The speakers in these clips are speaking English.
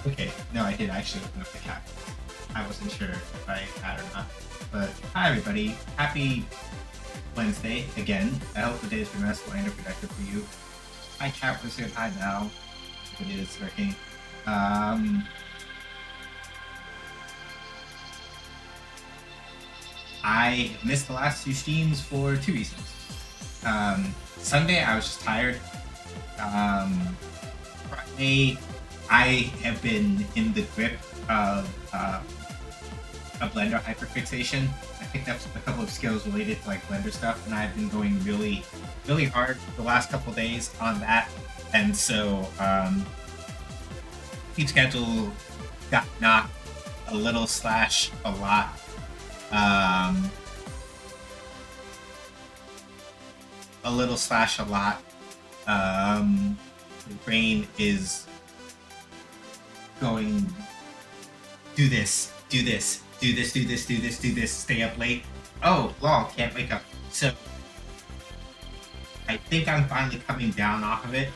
Okay, no, I did actually open up the cap. I wasn't sure if I had or not. But hi everybody, happy Wednesday again. I hope the day has been restful and productive for you. Hi chat wizard, hi Val. It is working. I missed the last two streams for two reasons. Sunday I was just tired. Friday I have been in the grip of a Blender hyperfixation. I picked up a couple of skills related to like Blender stuff, and I've been going really, really hard the last couple days on that. And so team schedule got knocked a little slash a lot. A little slash a lot. The brain is going, do this, do this, do this, do this, do this, do this, stay up late. Oh, lol, can't wake up. So I think I'm finally coming down off of it,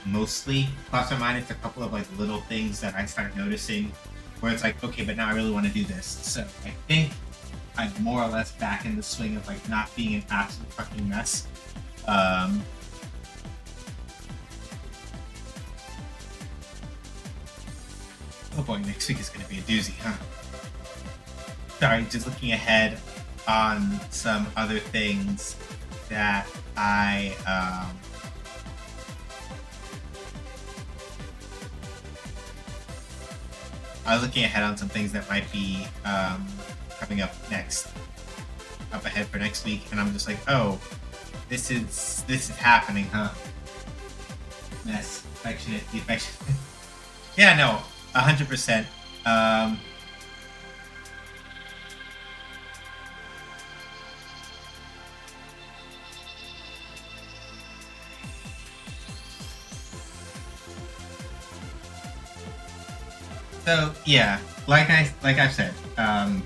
mostly. Plus or minus a couple of like little things that I start noticing where it's like, okay, but now I really want to do this. So I think I'm more or less back in the swing of like not being an absolute fucking mess. Oh boy, next week is going to be a doozy, huh? Sorry, just looking ahead on some other things that I was looking ahead on some things that might be coming up ahead for next week, and I'm just like, oh, this is happening, huh? Mess, affectionate, affectionate. Yeah, no, 100%. So yeah, like I've said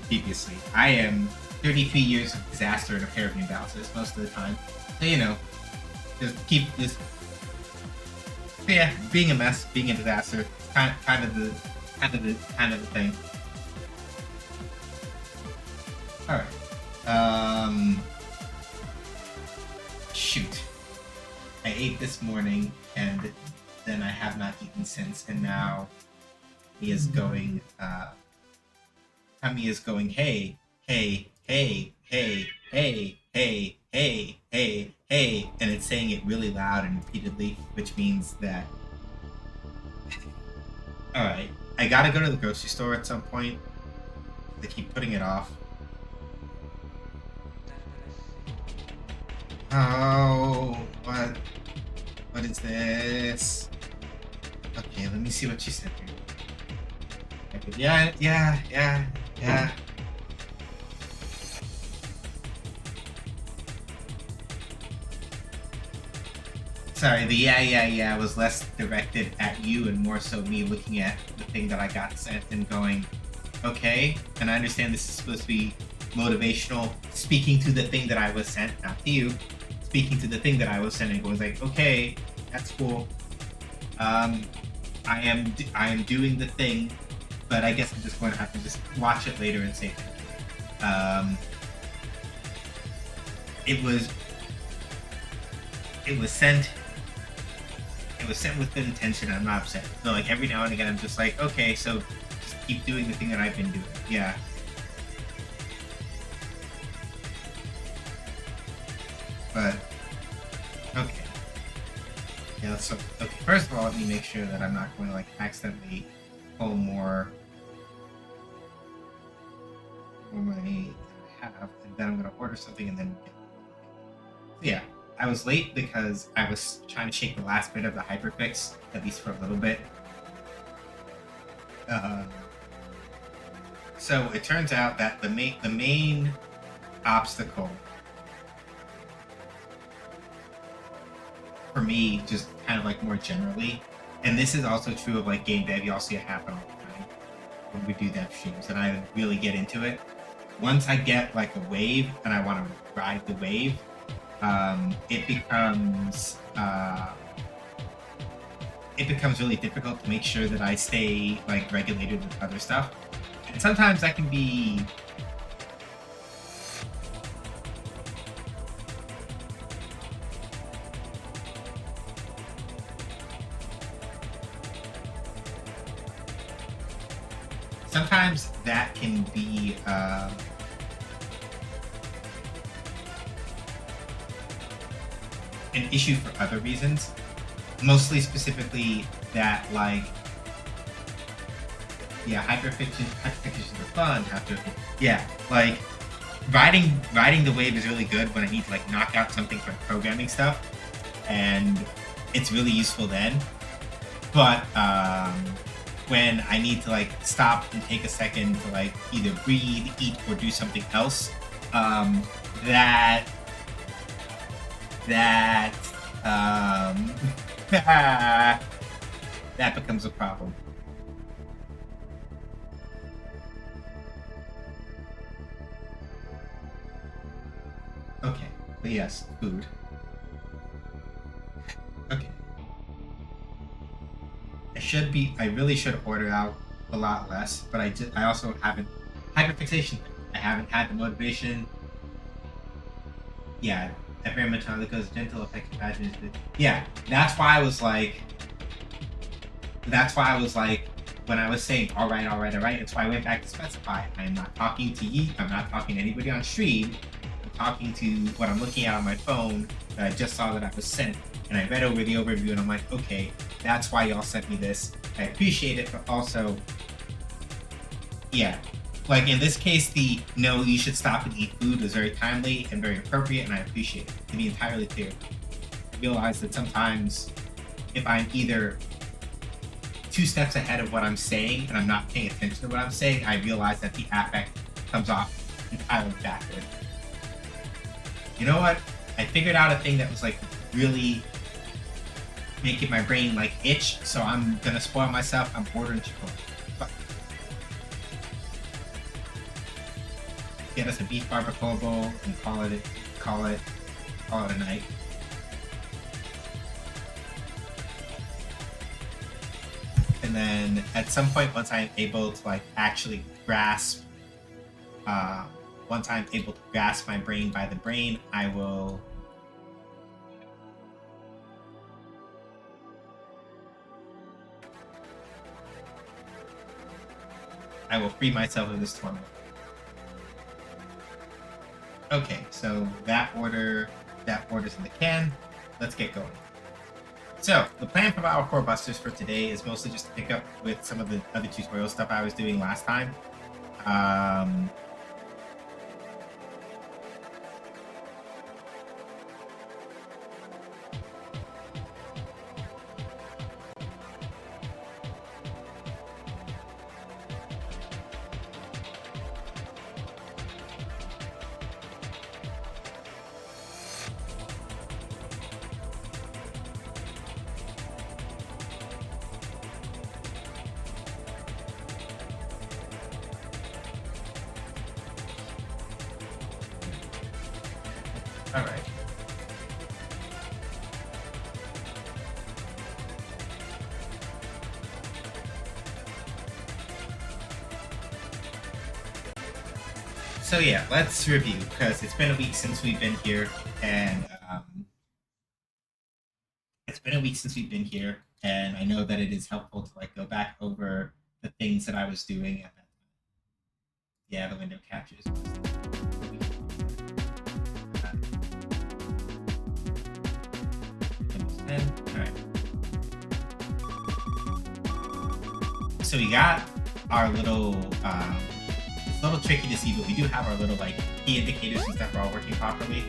previously, I am 33 years of disaster and a pair of new balances most of the time. So you know, just keep this. Yeah, being a mess, being a disaster, kind of the thing. All right. Shoot. I ate this morning, and then I have not eaten since, and now he is going. Tummy is going. Hey, hey, hey, hey, hey, hey, hey, hey, hey, and it's saying it really loud and repeatedly, which means that. All right, I gotta go to the grocery store at some point. They keep putting it off. Oh, what? What is this? Okay, let me see what she said here. Yeah. Sorry, the yeah was less directed at you and more so me looking at the thing that I got sent and going, okay, and I understand this is supposed to be motivational, speaking to the thing that I was sent, not to you, speaking to the thing that I was sent and going like, okay, that's cool. I am doing the thing, but I guess I'm just going to have to just watch it later and say thank you. It was sent. It was sent with good intention. I'm not upset. So like every now and again, I'm just like, okay, so just keep doing the thing that I've been doing. Yeah. But okay. Yeah. So okay. First of all, let me make sure that I'm not going to like accidentally pull more money than I have, and then I'm going to order something and then. Yeah. I was late because I was trying to shake the last bit of the hyperfix, at least for a little bit. So it turns out that the main obstacle for me, just kind of like more generally, and this is also true of like game dev, you all see it happen all the time when we do dev streams, and I really get into it. Once I get like a wave and I want to ride the wave, it becomes it becomes really difficult to make sure that I stay like regulated with other stuff. And sometimes that can be an issue for other reasons. Mostly specifically that like hyperfixations are fun. Like riding the wave is really good when I need to like knock out something for programming stuff, and it's really useful then. But when I need to like stop and take a second to like either breathe, eat, or do something else, that becomes a problem. Okay, but yes, food. Okay. I really should order out a lot less, but I also haven't. Hyperfixation. I haven't had the motivation. Yeah, I very much on goes gentle effective patterns. Yeah, that's why I was like, when I was saying, all right, that's why I went back to specify. I'm not talking to you, I'm not talking to anybody on stream, I'm talking to what I'm looking at on my phone that I just saw that I was sent, and I read over the overview and I'm like, okay, that's why y'all sent me this. I appreciate it, but also, yeah. Like in this case, the no, you should stop and eat food was very timely and very appropriate, and I appreciate it. To be entirely clear, I realize that sometimes if I'm either 2 steps ahead of what I'm saying and I'm not paying attention to what I'm saying, I realize that the affect comes off entirely backward. You know what? I figured out a thing that was like really making my brain like itch, so I'm gonna spoil myself. I'm ordering Chipotle. Get us a beef barbacoa bowl and call it a night. And then at some point, once I'm able to like actually grasp, my brain by the brain, I will free myself of this torment. Okay, so that order's in the can. Let's get going. So, the plan for our core busters for today is mostly just to pick up with some of the other tutorial stuff I was doing last time. All right. So yeah, let's review, because it's been a week since we've been here, and I know that it is helpful to like go back over the things that I was doing at that time. Yeah, the window catches. Alright. So we got our little, it's a little tricky to see, but we do have our little like key indicators and stuff are all working properly.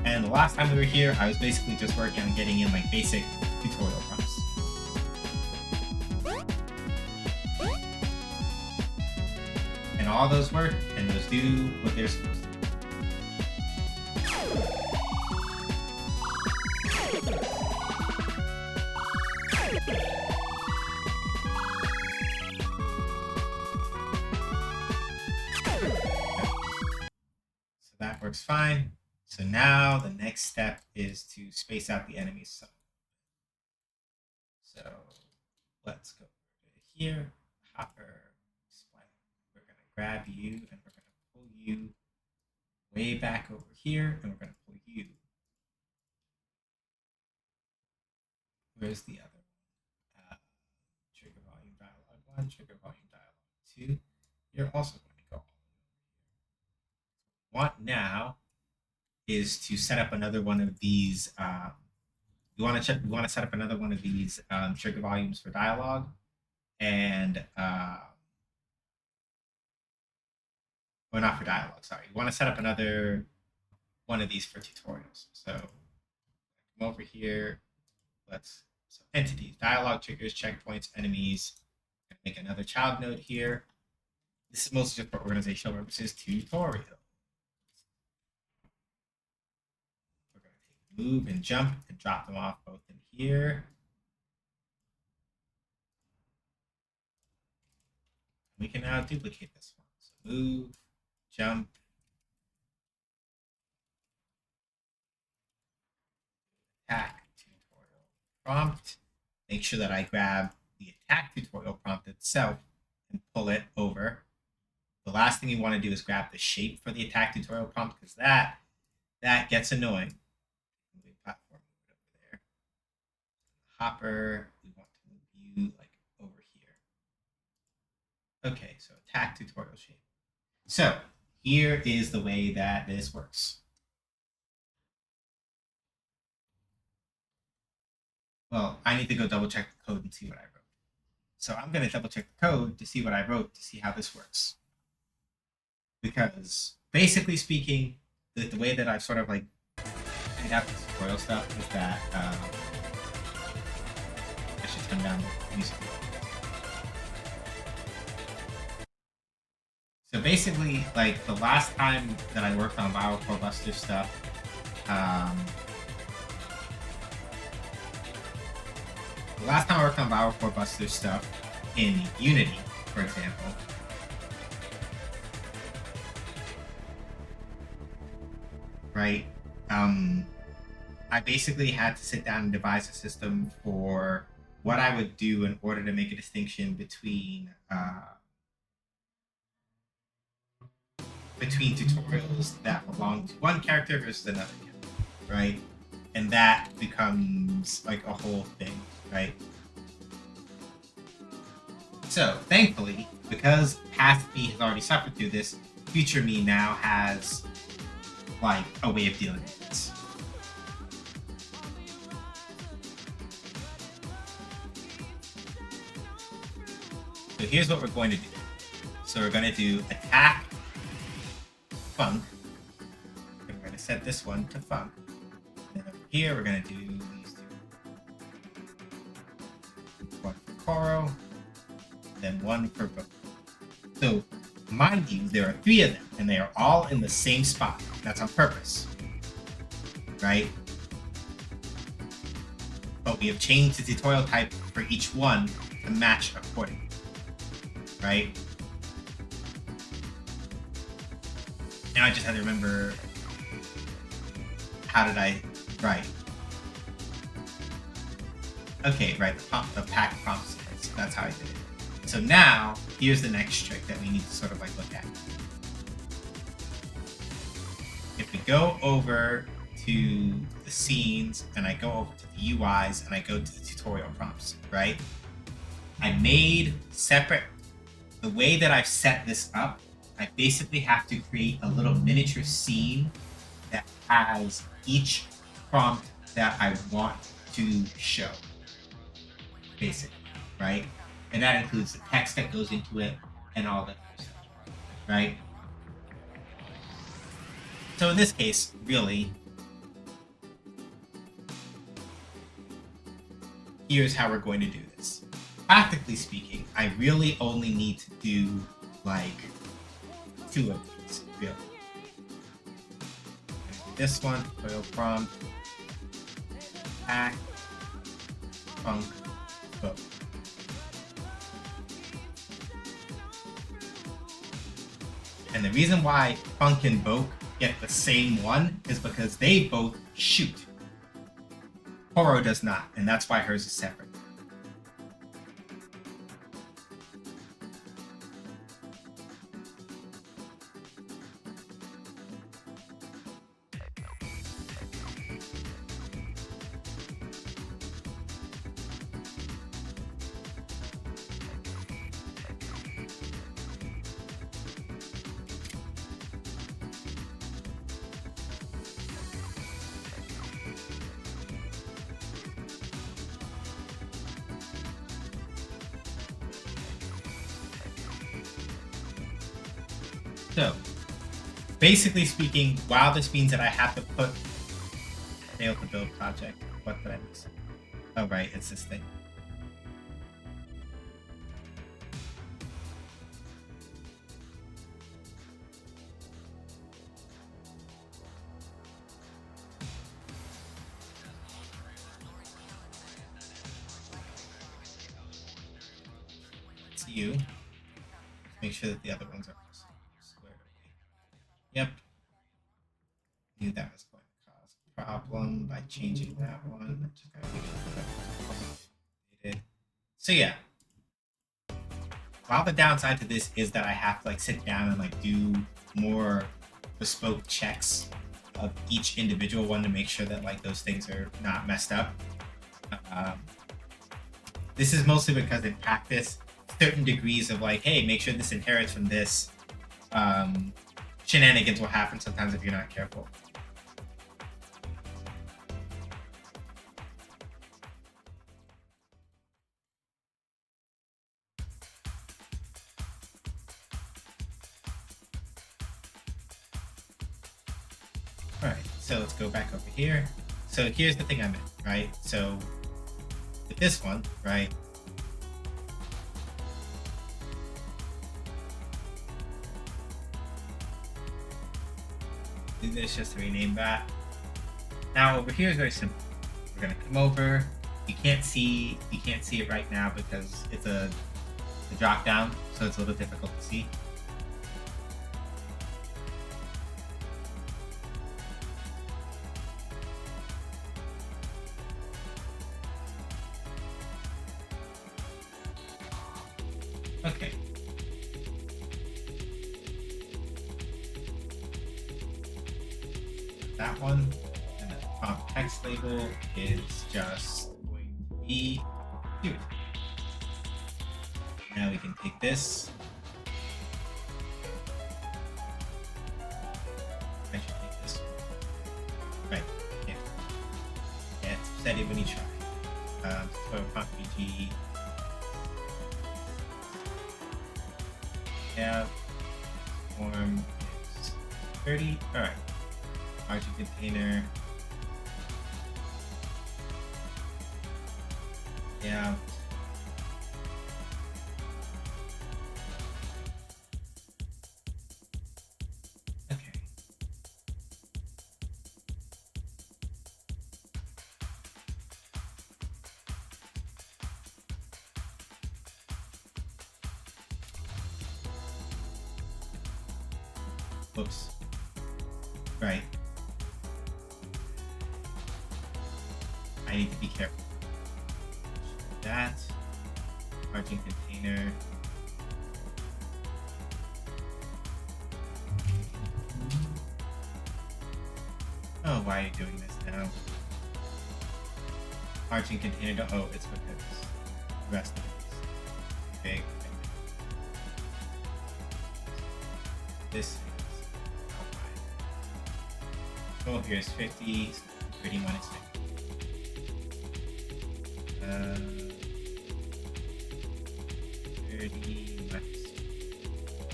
And the last time we were here, I was basically just working on getting in like basic tutorial prompts. And all those work, and those do what they're supposed to. So that works fine. So now the next step is to space out the enemies. So let's go over here, hopper, spline. We're gonna grab you and we're gonna pull you way back over here, and we're gonna pull you. Where's the other one? Trigger volume dialog 1, trigger volume dialog 2. You're also going to go all the way over here. What now is to set up another one of these. We want to set up another one of these trigger volumes for dialogue, and or not for dialogue. Sorry, we want to set up another one of these for tutorials. So come over here. So entities, dialogue triggers, checkpoints, enemies. Make another child node here. This is mostly just for organizational purposes. Tutorial. We're going to take move and jump and drop them off both in here. We can now duplicate this one. So move, jump, attack, tutorial prompt. Make sure that I grab the attack tutorial prompt itself and pull it over. The last thing you want to do is grab the shape for the attack tutorial prompt, because that gets annoying. Platform over there. Hopper, we want to move you like over here. Okay, so attack tutorial shape. So here is the way that this works. Well, I need to go double check the code and see what I wrote. So I'm going to double check the code to see what I wrote to see how this works. Because basically speaking, the way that I've sort of like laid out this tutorial stuff is that I should turn down the music. So basically, like the last time that I worked on Biocore Buster stuff, the last time I worked on Biocore Buster stuff in Unity, for example, right? I basically had to sit down and devise a system for what I would do in order to make a distinction between tutorials that belong to one character versus another character, right? And that becomes like a whole thing, right? So thankfully, because past me has already suffered through this, future me now has like a way of dealing with this. So here's what we're going to do. So we're going to do attack funk. And we're going to set this one to funk. And over here we're going to do these two. One for Koro, then one for Book. So mind you, there are 3 of them, and they are all in the same spot. That's on purpose, right? But we have changed the tutorial type for each one to match accordingly, right? Now I just had to remember, how did I write? Okay, right, the pack prompts. That's how I did it. So now, here's the next trick that we need to sort of like look at. If we go over to the scenes, and I go over to the UIs, and I go to the tutorial prompts, right? I made separate, the way that I've set this up, I basically have to create a little miniature scene that has each prompt that I want to show, basically, right? And that includes the text that goes into it and all that other stuff, right? So in this case, really, here's how we're going to do this. Practically speaking, I really only need to do like 2 of these, really. This one, tutorial prompt, attack, funk, book. And the reason why funk and boke get the same one is because they both shoot. Koro does not, and that's why hers is separate. So, basically speaking, while this means that I have to put fail to build project, what did I miss? Oh, right, it's this thing. It's you. Make sure that the other ones are squared away. Yep. Knew that was going to cause a problem by changing that one. Just gotta make sure that so yeah. While the downside to this is that I have to like sit down and like do more bespoke checks of each individual one to make sure that like those things are not messed up. This is mostly because in practice, certain degrees of like, hey, make sure this inherits from this. Shenanigans will happen sometimes if you're not careful. All right, so let's go back over here. So here's the thing I meant, right? So with this one, right? Do this just to rename that. Now over here is very simple. We're gonna come over. You can't see it right now because it's a drop down, so it's a little difficult to see. Okay. That one, and the prompt text label is just going to be cute. Now we can take this. I should take this one. Right. Yeah. Yeah, it's steady when you try. So prompt BG. Yeah. Form is 30. All right. Margin container. Yeah. Okay. Whoops. Right. I need to be careful. That margin container. Oh, why are you doing this now? Margin container. Oh, it's because the rest of it is big. This is how wide. Oh, here's 50. 31 is 50. 30 minus.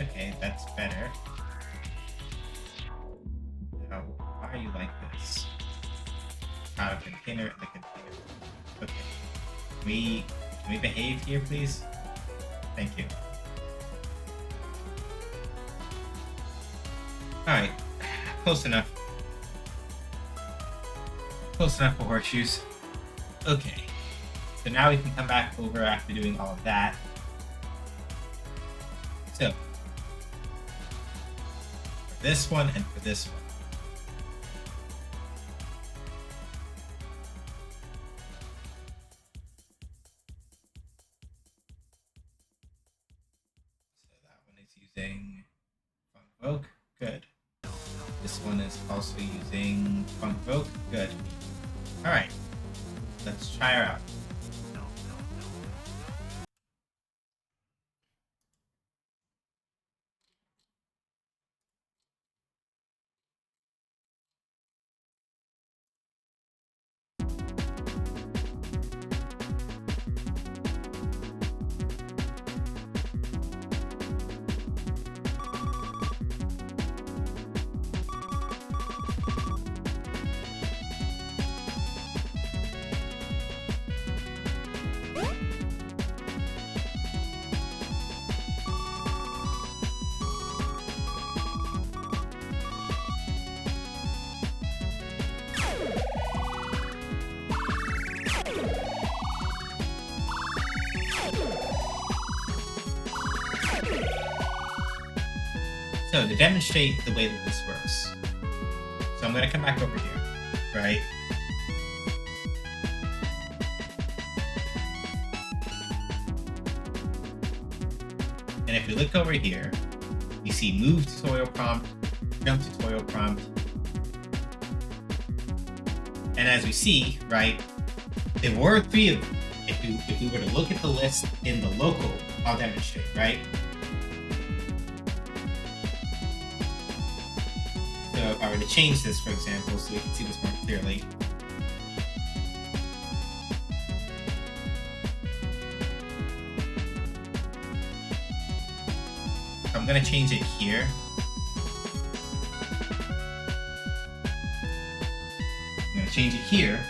Okay, that's better. Now, why are you like this? Out of container, the container. Okay. Can we behave here, please? Thank you. Alright. Close enough. Close enough for horseshoes. Okay. So now we can come back over after doing all of that. So, for this one and for this one. So that one is using func_voc. Good. This one is also using func_voc. Good. Alright. Let's try her out. So to demonstrate the way that this works, so I'm going to come back over here, right? And if we look over here, you see move tutorial prompt, jump tutorial prompt. And as we see, right, there were 3 of them. If we were to look at the list in the local, I'll demonstrate, right? So if I were to change this, for example, so we can see this more clearly. So I'm going to change it here. I'm going to change it here,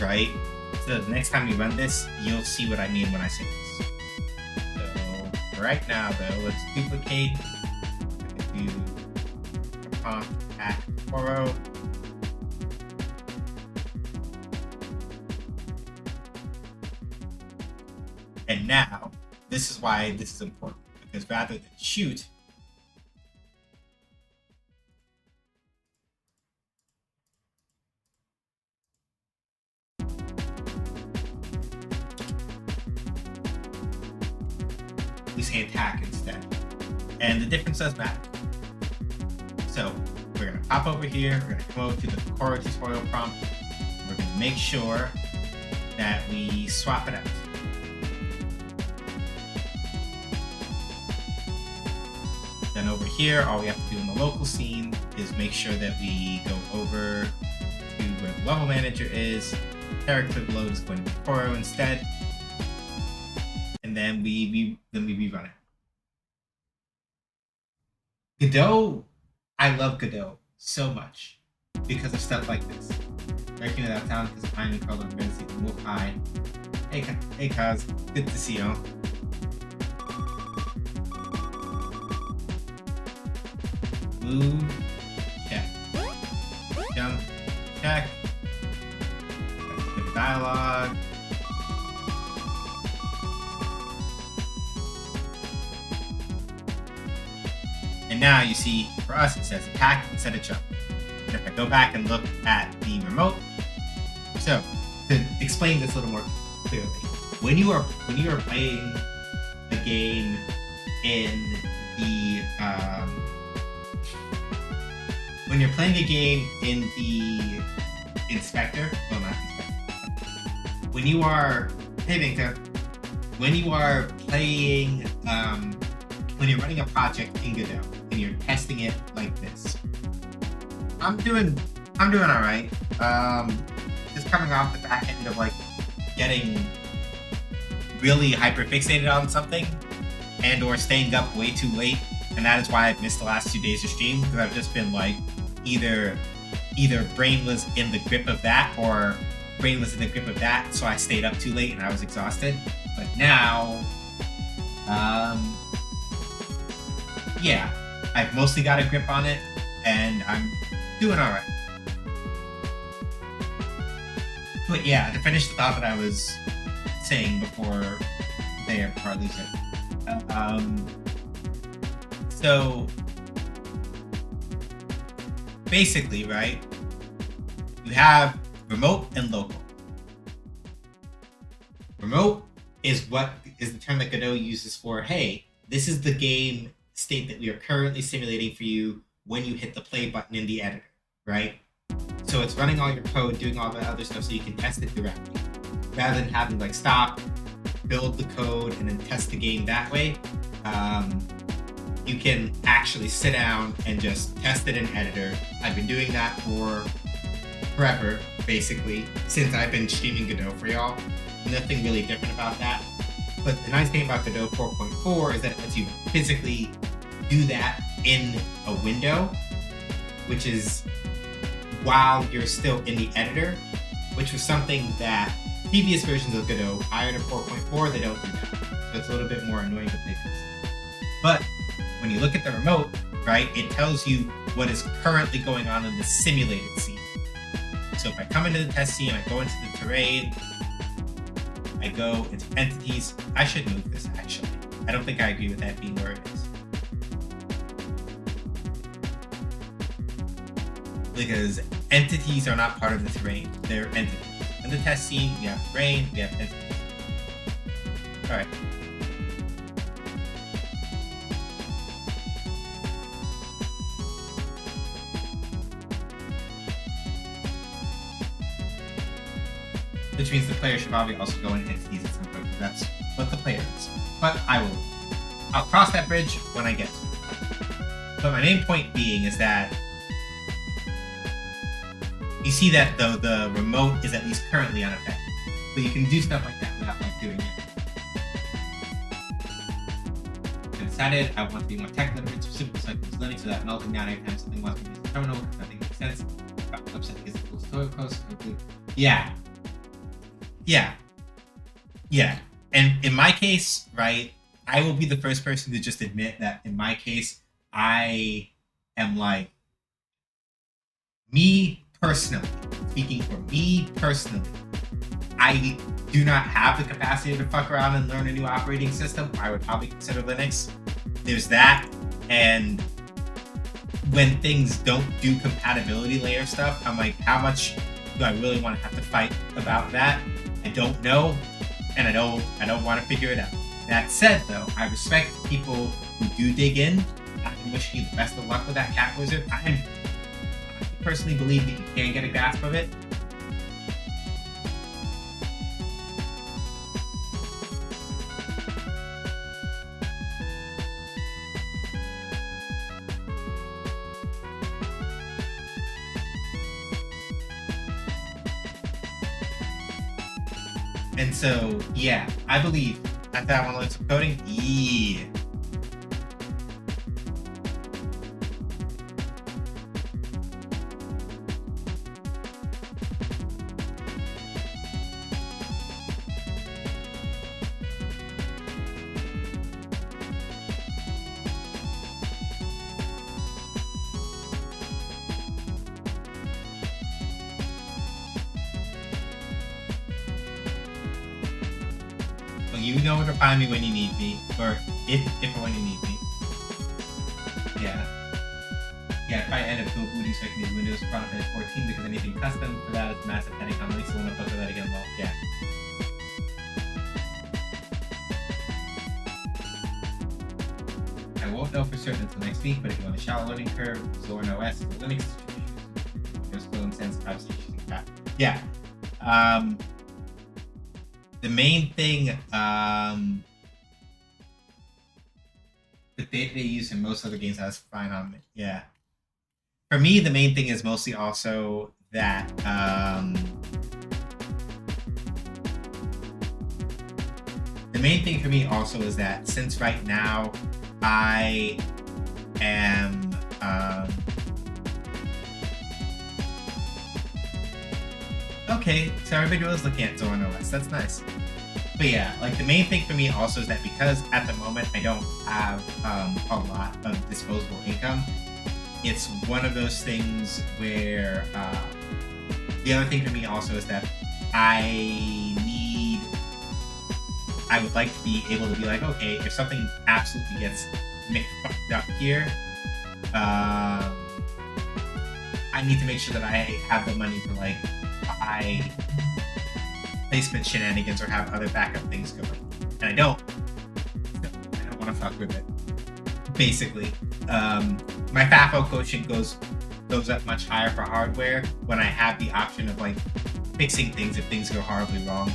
right? So the next time we run this, you'll see what I mean when I say this. So right now, though, let's duplicate. Do a prompt at Toro. And now, this is why this is important, because rather than shoot, we say attack instead. And the difference does matter. So we're going to pop over here, we're going to come over to the core tutorial prompt, we're going to make sure that we swap it out. Then over here, all we have to do in the local scene is make sure that we go over to where the level manager is, character load is going to be Toro instead, and then we rerun it. Godot, I love Godot so much because of stuff like this. Breaking it out town because I'm in color of Benzie and Wolf High. Hey Kaz, good to see you. Move, check. Jump, check. Good dialogue. And now you see, for us, it says attack instead of jump. And if I go back and look at the remote, so to explain this a little more clearly, when you are playing a game in the inspector, well, not inspector. When you are playing when you're running a project in Godot and you're testing it like this, I'm doing all right. Just coming off the back end of like getting really hyper fixated on something and or staying up way too late, and that is why I've missed the last 2 days of stream, because I've just been like either brain was in the grip of that or brain was in the grip of that, so I stayed up too late and I was exhausted. But now, yeah, I've mostly got a grip on it and I'm doing all right. But yeah, to finish the thought that I was saying before I lose it. So basically, right, you have remote and local. Remote is the term that Godot uses for, hey, this is the game state that we are currently simulating for you when you hit the play button in the editor, right? So it's running all your code, doing all the other stuff so you can test it directly. Rather than having like stop, build the code, and then test the game that way, you can actually sit down and just test it in editor. I've been doing that for forever, basically, since I've been streaming Godot for y'all. Nothing really different about that. But the nice thing about Godot 4.4 is that it lets you physically do that in a window, which is while you're still in the editor, which was something that previous versions of Godot prior to 4.4, they don't do that. So it's a little bit more annoying to play this. But when you look at the remote, right, it tells you what is currently going on in the simulated scene. So if I come into the test scene, I go into the terrain, I go into entities. I should move this actually. I don't think I agree with that being where it is. because entities are not part of the terrain. They're entities. In the test scene, we have terrain, we have entities. All right. Which means the player should probably also go in entities at some point. That's what the player is. But I'll cross that bridge when I get to it. But my main point being is that you see that though the remote is at least currently unaffected. So you can do stuff like that without like doing it. I decided I want to be more tech literate, specifically so I can use Linux without melting down every time something wants me to use the terminal because nothing makes sense. Upset because it's a cool tutorial post. Yeah. And in my case, right, I will be the first person to just admit that in my case, I am like, me personally, speaking for me personally, I do not have the capacity to fuck around and learn a new operating system. I would probably consider Linux. There's that. And when things don't do compatibility layer stuff, I'm like, how much do I really want to have to fight about that? I don't know, and I don't want to figure it out. That said, though, I respect people who do dig in. I'm wishing you the best of luck with that cat wizard. I personally believe that you can get a grasp of it. And so, yeah, I believe after I want to learn some coding, yeah. You know where to find me when you need me, or if and when you need me. Yeah, if I end up go booting so I can use Windows Product at 14 because anything custom for that is massive headache. I'm at least want to fuck with that again. Well, yeah. I won't know for certain until next week, but if you want a shallow learning curve, Zorin OS, the Linux distribution, there's still in sense of using that. Yeah. The main thing, the day-to-day use in most other games I was fine on. Yeah. For me, the main thing is mostly also that the main thing for me also is that since right now I am okay, so everybody was looking at Zorin OS. That's nice. But yeah, like the main thing for me also is that because at the moment I don't have a lot of disposable income, it's one of those things where the other thing for me also is that I would like to be able to be like, okay, if something absolutely gets fucked up here, I need to make sure that I have the money to like buy placement shenanigans or have other backup things going. And I don't want to fuck with it. Basically, my FAFO quotient goes up much higher for hardware when I have the option of like fixing things if things go horribly wrong.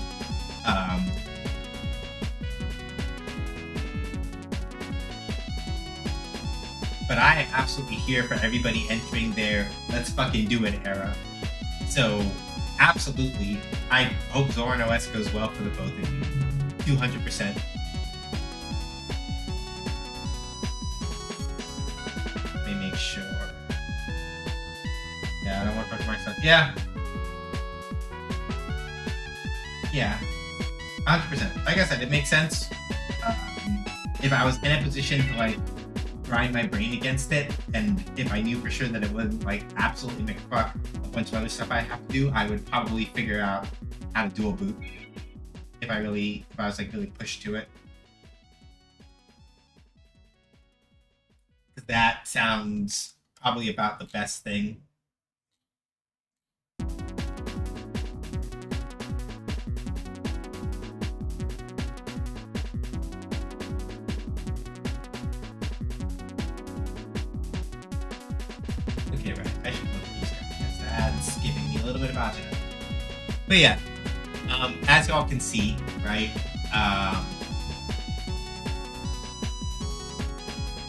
But I am absolutely here for everybody entering their let's fucking do it era. So absolutely, I hope Zorin OS goes well for the both of you. 200%. Let me make sure. Yeah, I don't want to fuck myself. Yeah. 100%. Like I said, it makes sense. If I was in a position to like grind my brain against it, and if I knew for sure that it wouldn't like absolutely make fuck a bunch of other stuff I have to do, I would probably figure out how to dual boot if I was like really pushed to it. That sounds probably about the best thing. little bit about it. But yeah, as y'all can see, right? Um,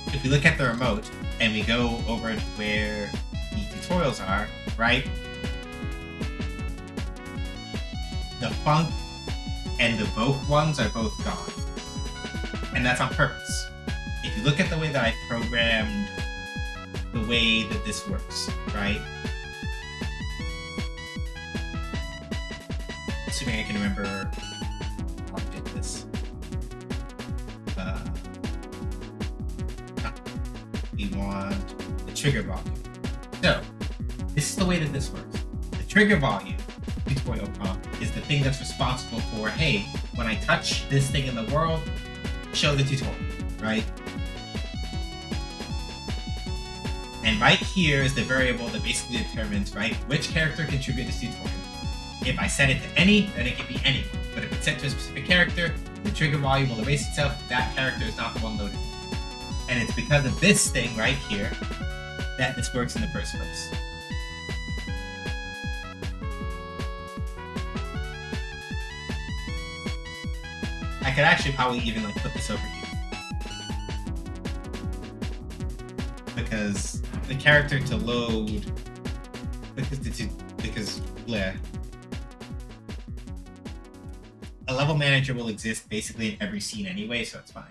if we look at the remote and we go over to where the tutorials are, right? The funk and the vogue ones are both gone. And that's on purpose. If you look at the way that I programmed the way that this works, right? Assuming I can remember how I did this. We want the trigger volume. So, this is the way that this works. The trigger volume tutorial prompt is the thing that's responsible for, hey, when I touch this thing in the world, show the tutorial, right? And right here is the variable that basically determines, right, which character contributed to this tutorial. If I set it to any, then it can be anyone. But if it's set to a specific character, the trigger volume will erase itself. That character is not the one loaded. And it's because of this thing right here that this works in the first place. I could actually probably even like put this over here. Because the character to load, because bleh. A level manager will exist basically in every scene anyway, so it's fine.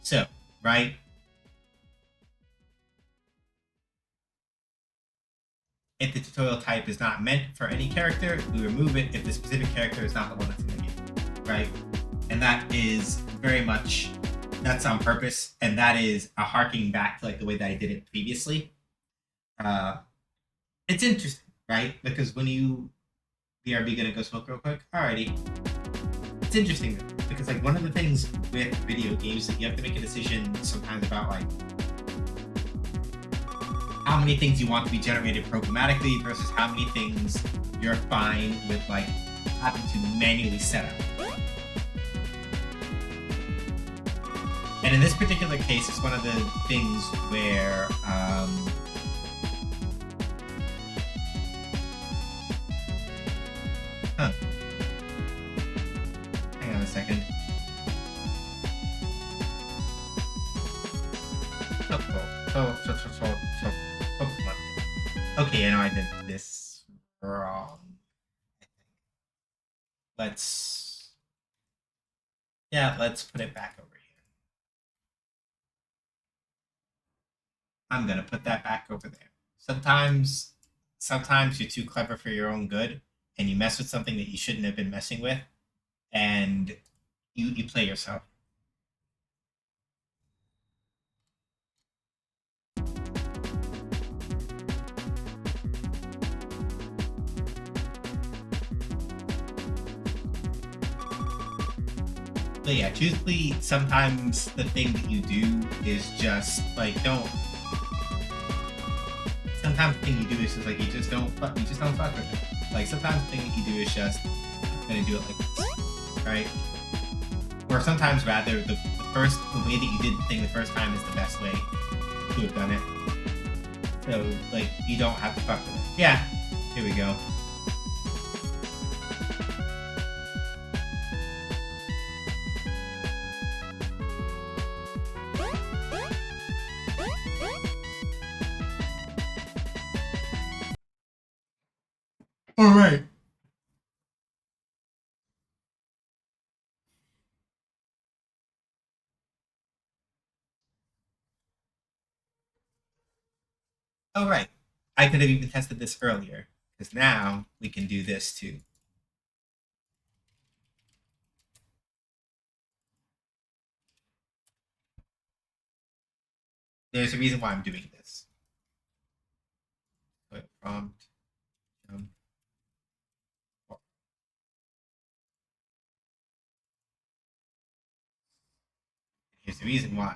So, right? If the tutorial type is not meant for any character, we remove it if the specific character is not the one that's in the game, right? And that is very much, that's on purpose, and that is a harking back to like the way that I did it previously. It's interesting, right? Because when you, BRB gonna go smoke real quick? Alrighty. It's interesting because like one of the things with video games that you have to make a decision sometimes about like how many things you want to be generated programmatically versus how many things you're fine with like having to manually set up. And in this particular case, it's one of the things where hang on a second. Okay, I know I did this wrong. Let's put it back over here. I'm gonna put that back over there. Sometimes you're too clever for your own good, and you mess with something that you shouldn't have been messing with, and you play yourself. But yeah, truthfully, sometimes the thing that you do is just like don't. Sometimes the thing you do is just like you just don't fuck with it. Like sometimes the thing that you do is just I'm gonna do it like this, right? Or sometimes rather the way that you did the thing the first time is the best way to have done it. So like you don't have to fuck with it. Yeah, here we go. All right. All right. I could have even tested this earlier because now we can do this too. There's a reason why I'm doing this. Prompt. Here's the reason why.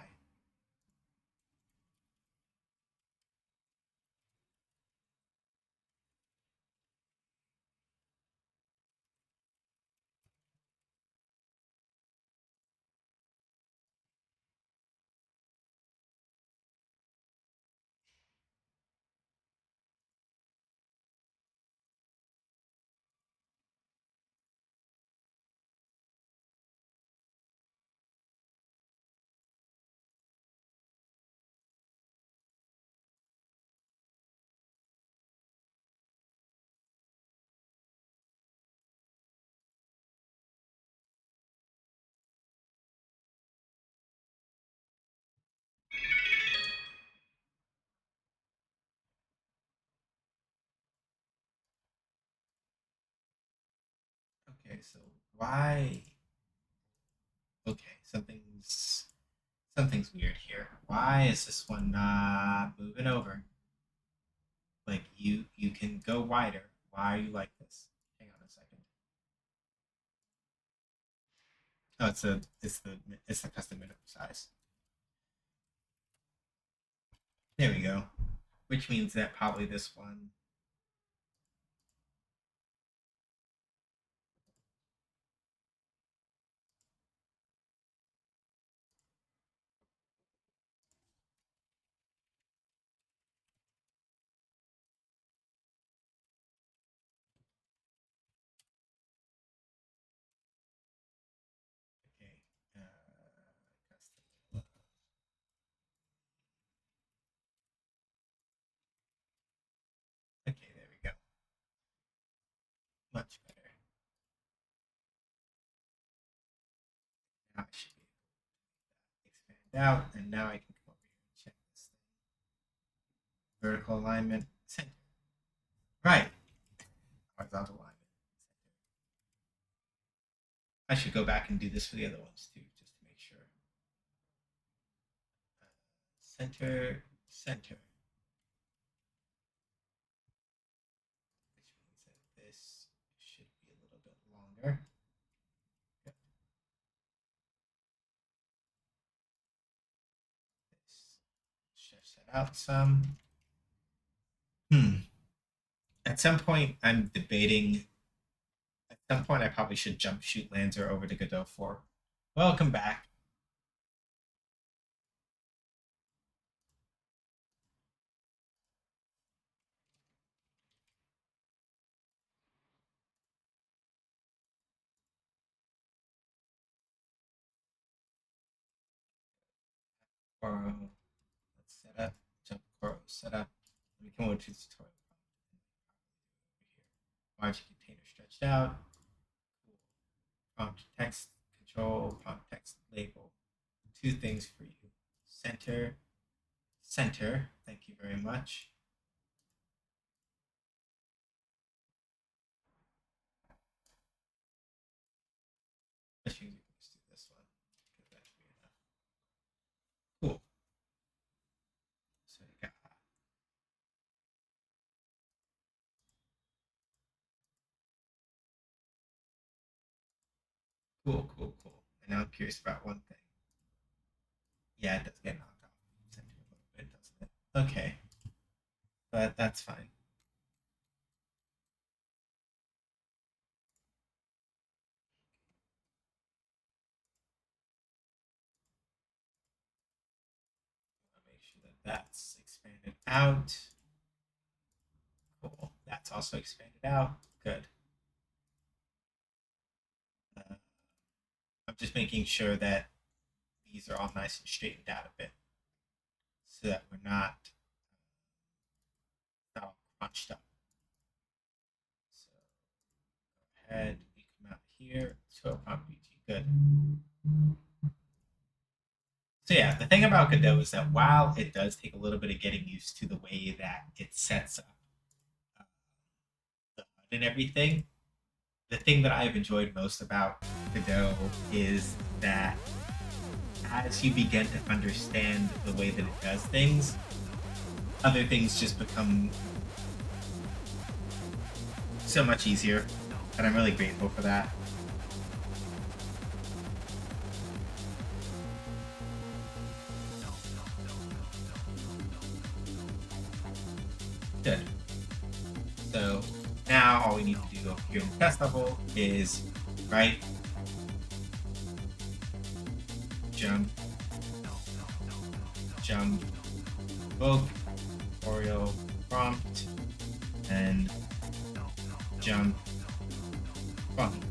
Okay, so why? Okay, something's weird here. Why is this one not moving over? Like you can go wider. Why are you like this? Hang on a second. Oh, it's the custom minimum size. There we go. Which means that probably this one. Okay. Custom. Okay, there we go. Much better. Now I should be able to expand out, and now I can come over here and check this thing. Vertical alignment, center. Right. Horizontal alignment. I should go back and do this for the other ones too, just to make sure. Center, center. Which means that this should be a little bit longer. Good. This stretch that out some. At some point, I'm debating. At some point, I probably should jump shoot Lancer over to Godot 4. Welcome back. Coro, let's set up. Jump Coro, set up. Let me come over to the tutorial. Margin container stretched out. Cool. Prompt text control, prompt text label. Two things for you. Center, center. Thank you very much. Let's do this one because that should be enough. Cool. So you got cool, cool, cool. And now I'm curious about one thing. Yeah, it does get knocked off center a little bit, doesn't it? Okay, but that's fine. I'll make sure that that's expanded out. Cool. That's also expanded out. Good. I'm just making sure that these are all nice and straightened out a bit so that we're not all crunched up. So go ahead, we come out here, so prompt good. So yeah, the thing about Godot is that while it does take a little bit of getting used to the way that it sets up the HUD and everything, the thing that I've enjoyed most about Godot is that as you begin to understand the way that it does things, other things just become so much easier, and I'm really grateful for that. Good. So now all we need to do here in the test level is right, jump, jump, evoke, tutorial, prompt, and jump, prompt.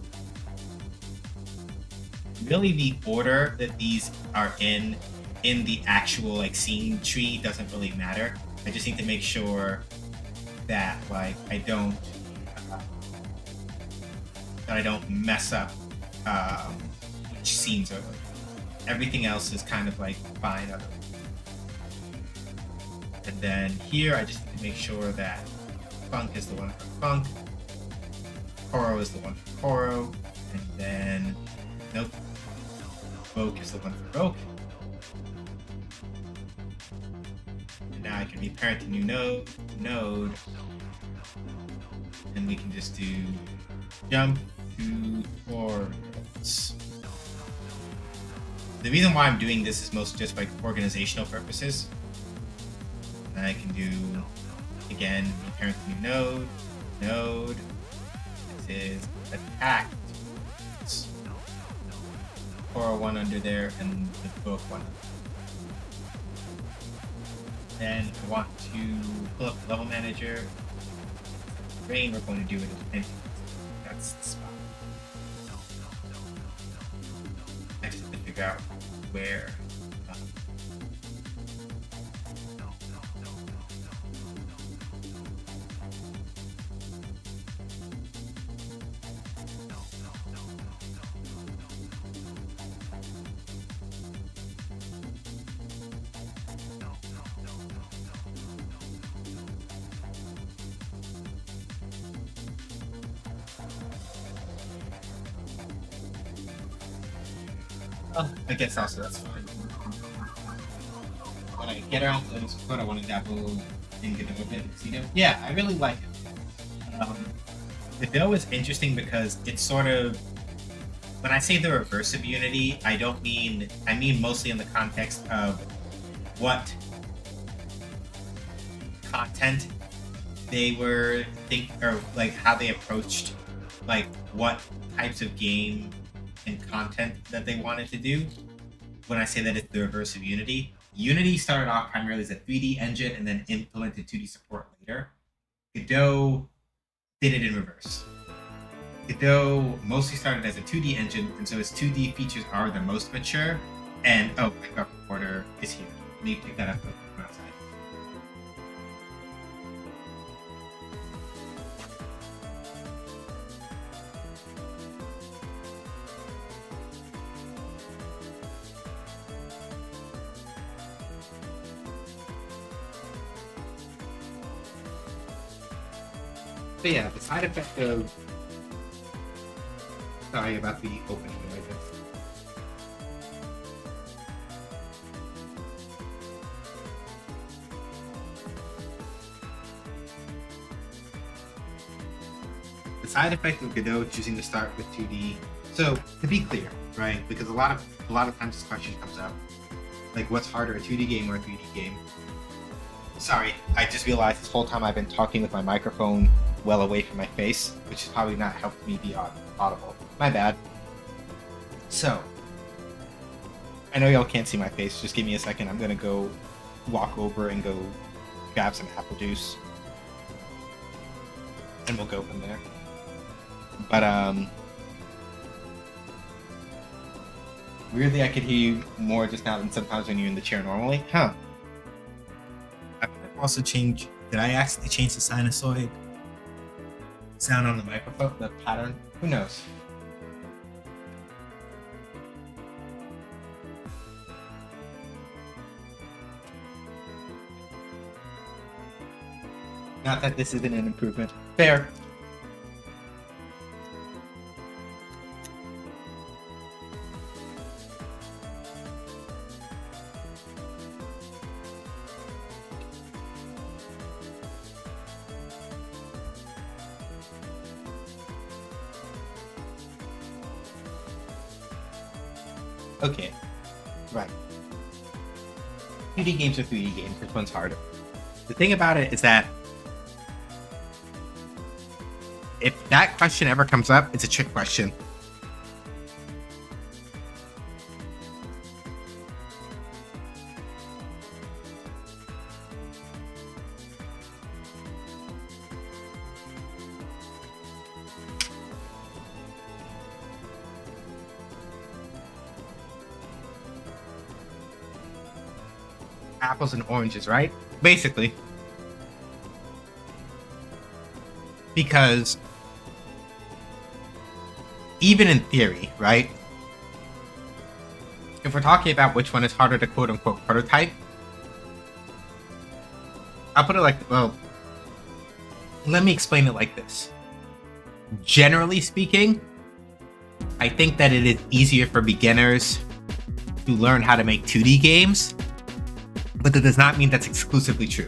Really, the order that these are in the actual like scene tree doesn't really matter. I just need to make sure that like I don't mess up which scenes are. Everything else is kind of like fine. And then here I just need to make sure that Funk is the one for Funk, Koro is the one for Koro, invoke is the one for invoke. And now I can reparent a new node, and we can just do jump tutorials. The reason why I'm doing this is mostly just for organizational purposes. And I can do, again, reparent a new node. This is attack. 401 under there and the book one. Then I want to pull up the level manager. Rain, we're going to do it in that's the spot. I just have to figure out where. Oh, I guess also that's fine. When I get around to this code, I want to dabble in Godot a bit. Yeah, I really like it. Godot is interesting because it's sort of, when I say the reverse of Unity, I mean mostly in the context of what content they were or like how they approached like what types of game and content that they wanted to do. When I say that it's the reverse of Unity, Unity started off primarily as a 3D engine and then implemented 2D support later. Godot did it in reverse. Godot mostly started as a 2D engine, and so its 2D features are the most mature. And oh, my graphic recorder is here. Let me pick that up from outside. So yeah, the side effect of... Sorry about the opening noises. The side effect of Godot choosing to start with 2D. So to be clear, right? Because a lot of times this question comes up, like what's harder, a 2D game or a 3D game? Sorry, I just realized this whole time I've been talking with my microphone well away from my face, which has probably not helped me be audible. My bad. So, I know y'all can't see my face, just give me a second. I'm gonna go walk over and go grab some apple juice. And we'll go from there. But, weirdly I could hear you more just now than sometimes when you're in the chair normally. Huh. I also changed, did I accidentally change the sinusoid sound on the microphone, the pattern? Who knows? Not that this isn't an improvement. Fair. Okay, right. 2D games or 3D games, which one's harder? The thing about it is that if that question ever comes up, it's a trick question. Apples and oranges, right? Basically. Because even in theory, right? If we're talking about which one is harder to quote-unquote prototype, I'll put it like, well, let me explain it like this. Generally speaking, I think that it is easier for beginners to learn how to make 2D games, but that does not mean that's exclusively true.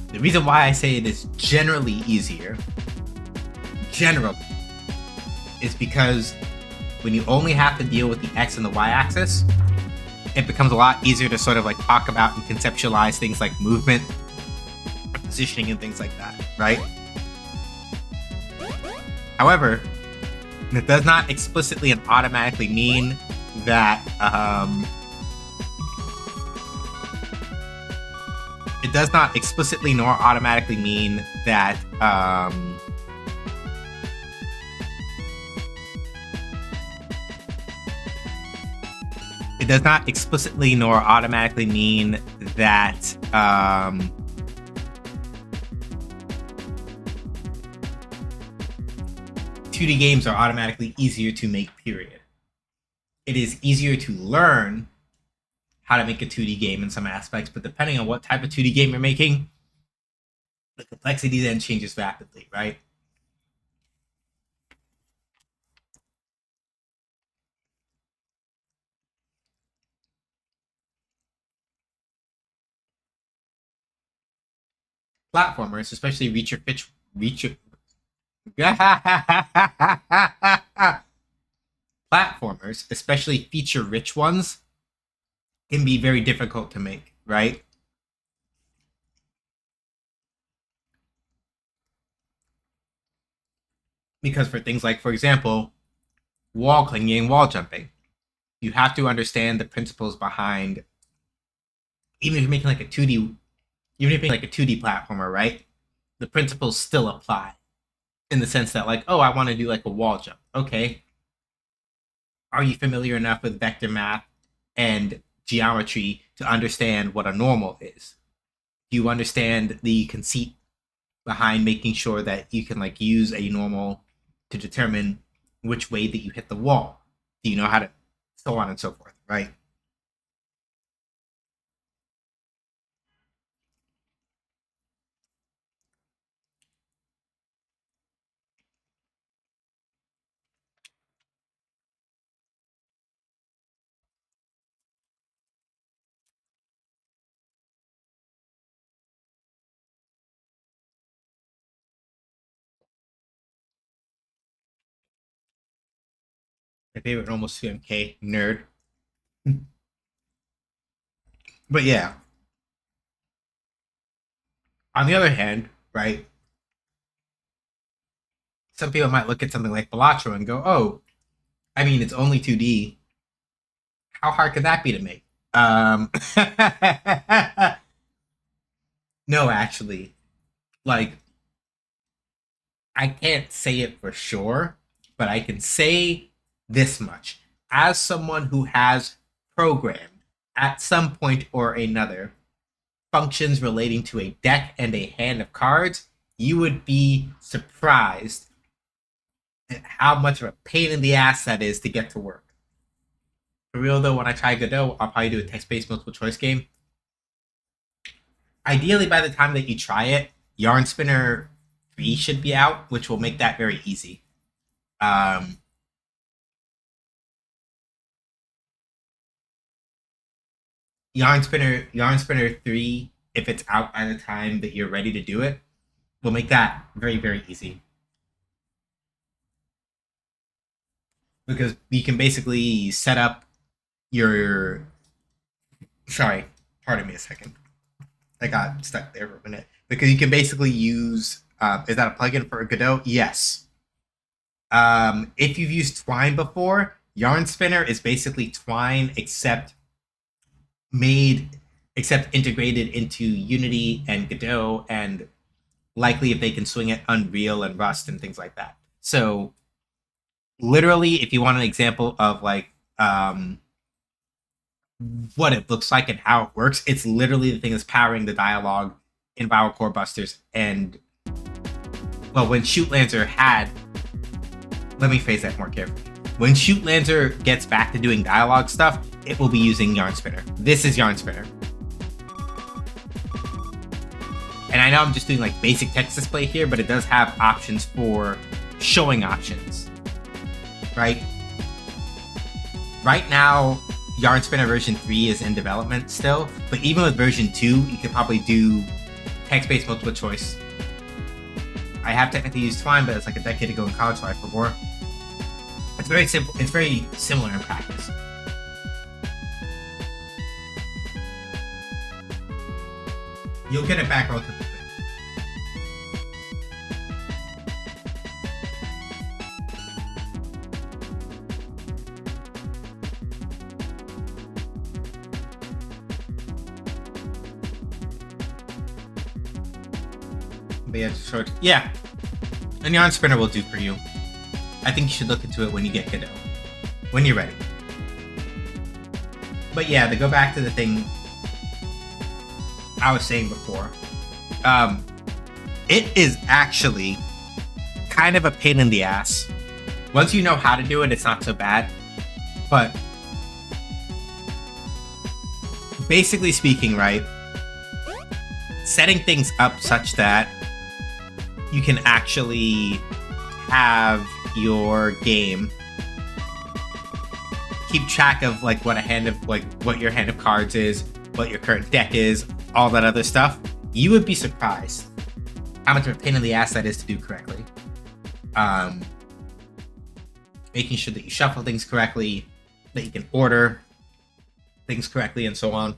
The reason why I say it is generally easier, is because when you only have to deal with the X and the Y axis, it becomes a lot easier to sort of like talk about and conceptualize things like movement, positioning, and things like that, right? However, it does not explicitly and automatically mean that it does not explicitly nor automatically mean that it does not explicitly nor automatically mean that 2D games are automatically easier to make, period. It is easier to learn how to make a 2D game in some aspects, but depending on what type of 2D game you're making, the complexity then changes rapidly, right? Platformers, especially platformers, especially feature-rich ones, can be very difficult to make, right? Because for things like, for example, wall clinging and wall jumping, you have to understand the principles behind, even if you're making like a 2D, even if you're making like a 2D platformer, right? The principles still apply in the sense that like, oh, I want to do like a wall jump. Okay. Are you familiar enough with vector math and geometry to understand what a normal is? Do you understand the conceit behind making sure that you can like use a normal to determine which way that you hit the wall? Do you know how to, so on and so forth, right? My favorite almost CMK nerd. But yeah. On the other hand, right, some people might look at something like Balatro and go, oh, I mean, it's only 2D. How hard could that be to make? No, actually. Like, I can't say it for sure, but I can say this much. As someone who has programmed at some point or another functions relating to a deck and a hand of cards, you would be surprised at how much of a pain in the ass that is to get to work. For real though, when I try Godot, I'll probably do a text-based multiple choice game. Ideally, by the time that you try it, Yarn Spinner 3 should be out, which will make that very easy. Yarn Spinner 3, if it's out by the time that you're ready to do it, will make that very, very easy. Because you can basically set up your... Sorry, pardon me a second. I got stuck there for a minute. Because you can basically use... is that a plugin for Godot? Yes. If you've used Twine before, Yarn Spinner is basically Twine except integrated into Unity and Godot, and likely if they can swing it, Unreal and Rust and things like that. So literally, if you want an example of like what it looks like and how it works, it's literally the thing that's powering the dialogue in Viral Core Busters. And well, when Shoot Lancer had, let me phrase that more carefully. When Shoot Lancer gets back to doing dialogue stuff, it will be using Yarn Spinner. This is Yarn Spinner. And I know I'm just doing like basic text display here, but it does have options for showing options, right? right now, Yarn Spinner version 3 is in development still, but even with version 2, you could probably do text-based multiple choice. I have technically used Twine, but it's like a decade ago in college, so I forgot. It's very simple. It's very similar in practice. You'll get it back relatively quick. But yeah, short. Yeah, and Yarn Spinner will do for you. I think you should look into it when you get Godot. When you're ready. But yeah, to go back to the thing I was saying before, it is actually kind of a pain in the ass. Once you know how to do it, it's not so bad. But basically speaking, right, setting things up such that you can actually have your game keep track of like what your hand of cards is, what your current deck is, all that other stuff. You would be surprised how much of a pain in the ass that is to do correctly. Making sure that you shuffle things correctly, that you can order things correctly, and so on.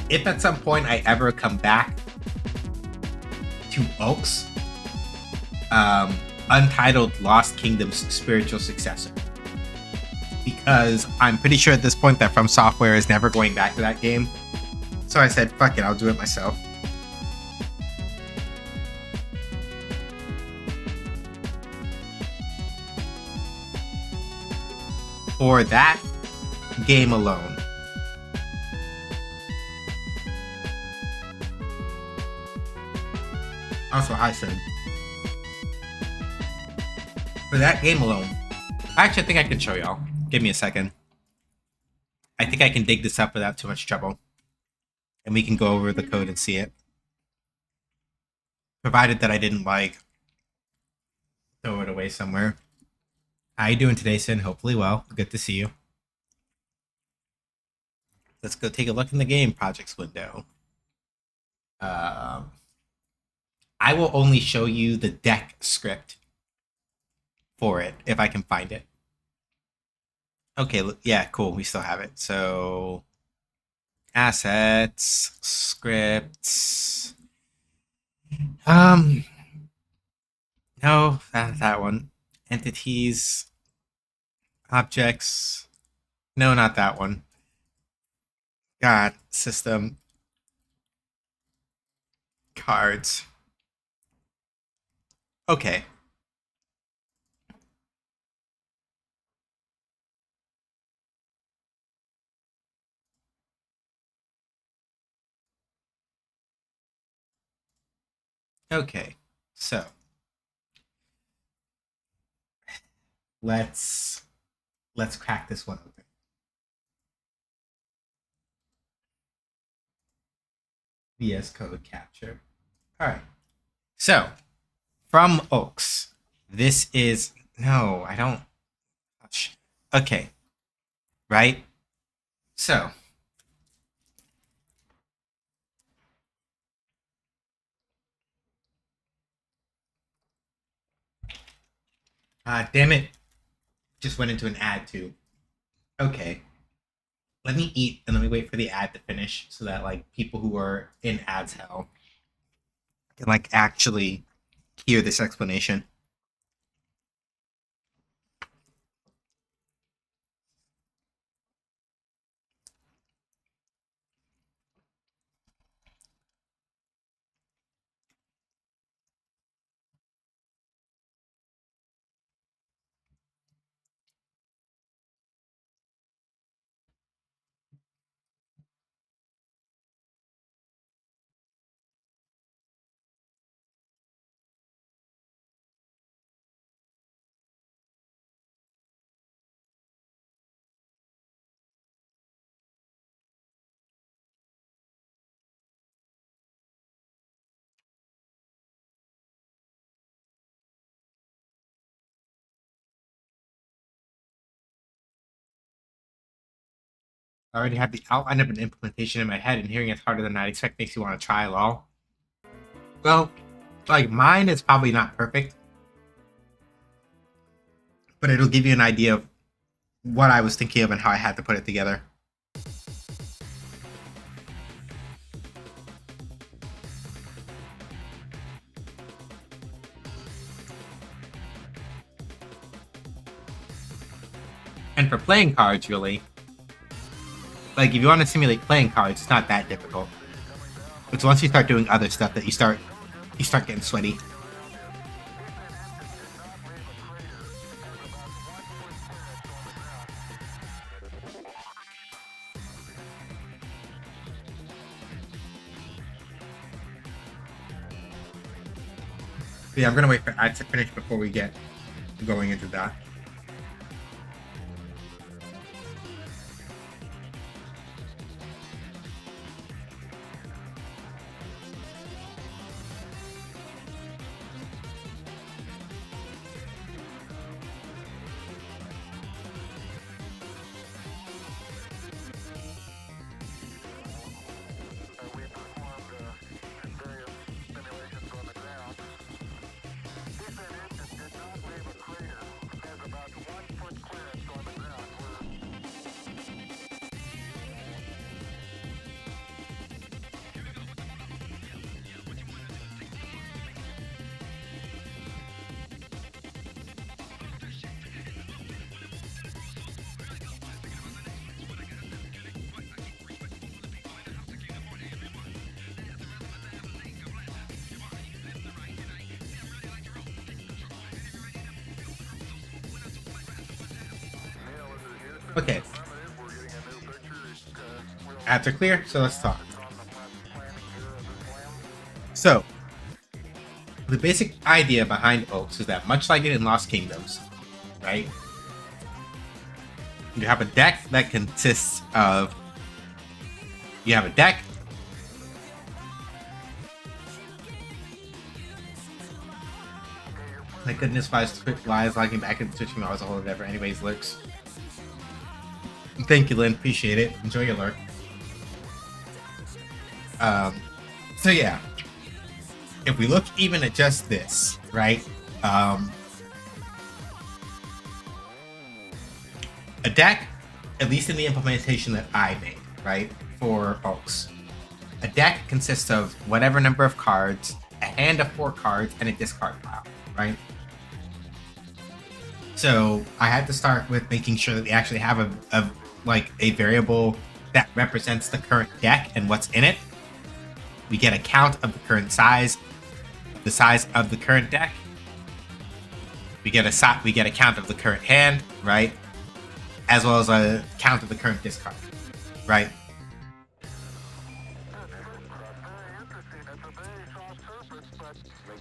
If at some point I ever come back to Oaks, Untitled Lost Kingdom's spiritual successor. Because I'm pretty sure at this point that From Software is never going back to that game. So I said, fuck it, I'll do it myself. For that game alone, also I said, for that game alone, I actually think I can show y'all. Give me a second. I think I can dig this up without too much trouble. And we can go over the code and see it. Provided that I didn't, like, throw it away somewhere. How you doing today, Sin? Hopefully well. Good to see you. Let's go take a look in the game projects window. I will only show you the deck script for it if I can find it. Okay, yeah, cool. We still have it. So, assets, scripts. No, not that one. Entities, objects. No, not that one. God, system, cards. Okay. Okay. So, let's crack this one open. VS Code capture. All right. So, from Oaks, this is no, I don't. Okay. Right. So, damn it, just went into an ad too. Okay. Let me eat and let me wait for the ad to finish so that like people who are in ads hell can like actually hear this explanation. I already have the outline of an implementation in my head, and hearing it's harder than I'd expect makes you want to try lol. Well, like mine is probably not perfect, but it'll give you an idea of what I was thinking of and how I had to put it together. And for playing cards, really, like if you want to simulate playing cards, it's not that difficult. It's once you start doing other stuff that you start getting sweaty. But yeah, I'm gonna wait for ads to finish before we get going into that. Okay. Ads are clear, so let's talk. So, the basic idea behind Oaks is that much like it in Lost Kingdoms, right? You have a deck that consists of... You have a deck. My goodness, why is logging back into Twitch as a whole endeavor? Anyways, lurks. Thank you, Lynn. Appreciate it. Enjoy your lurk. So yeah, if we look even at just this, right? A deck, at least in the implementation that I made, right, for Oaks, a deck consists of whatever number of cards, a hand of 4 cards, and a discard pile, right? So I had to start with making sure that we actually have a variable that represents the current deck and what's in it. We get a count of the current size, the size of the current deck. We get a count of the current hand, right? As well as a count of the current discard, right?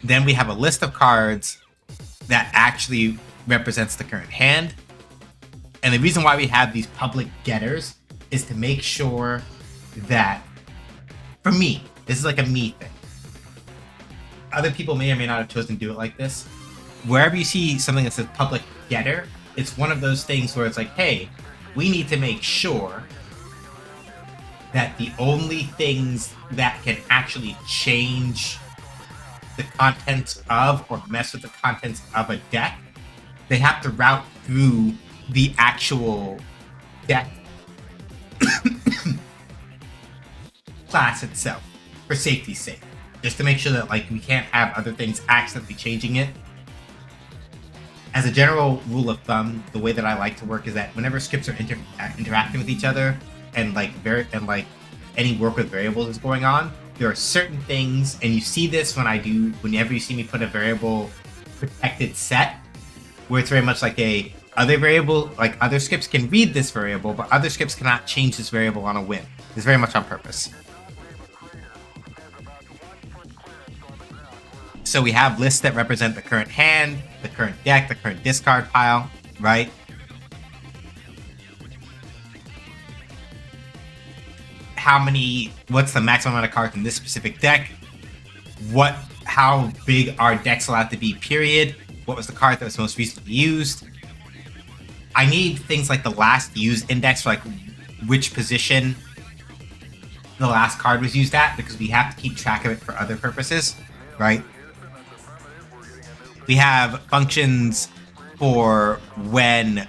Then we have a list of cards that actually represents the current hand. And the reason why we have these public getters is to make sure that, for me, this is like a me thing. Other people may or may not have chosen to do it like this. Wherever you see something that says public getter, it's one of those things where it's like, hey, we need to make sure that the only things that can actually change the contents of or mess with the contents of a deck, they have to route through the actual deck class itself for safety's sake, just to make sure that we can't have other things accidentally changing it. As a general rule of thumb, the way that I like to work is that whenever scripts are interacting with each other and any work with variables is going on, there are certain things, and you see this whenever you see me put a variable protected set, where it's very much like other variable, like other scripts can read this variable, but other scripts cannot change this variable on a whim. It's very much on purpose. So we have lists that represent the current hand, the current deck, the current discard pile, right? What's the maximum amount of cards in this specific deck? How big are decks allowed to be, period? What was the card that was most recently used? I need things like the last used index for which position the last card was used at, because we have to keep track of it for other purposes, right? We have functions for when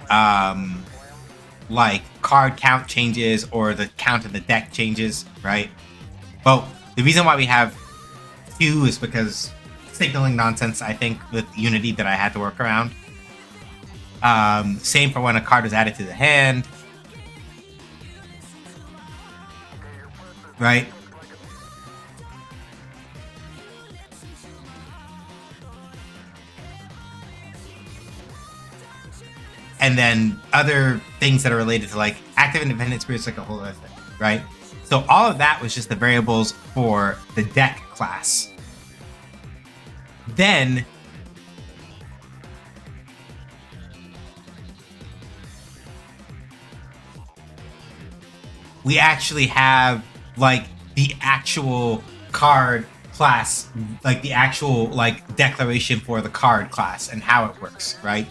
like card count changes or the count of the deck changes, right? Well, the reason why we have 2 is because signaling nonsense, I think, with Unity that I had to work around. Same for when a card was added to the hand, right? And then other things that are related to like active independent spirits, like a whole other thing, right? So all of that was just the variables for the deck class. Then we actually have like the actual card class, like the actual like declaration for the card class and how it works, right?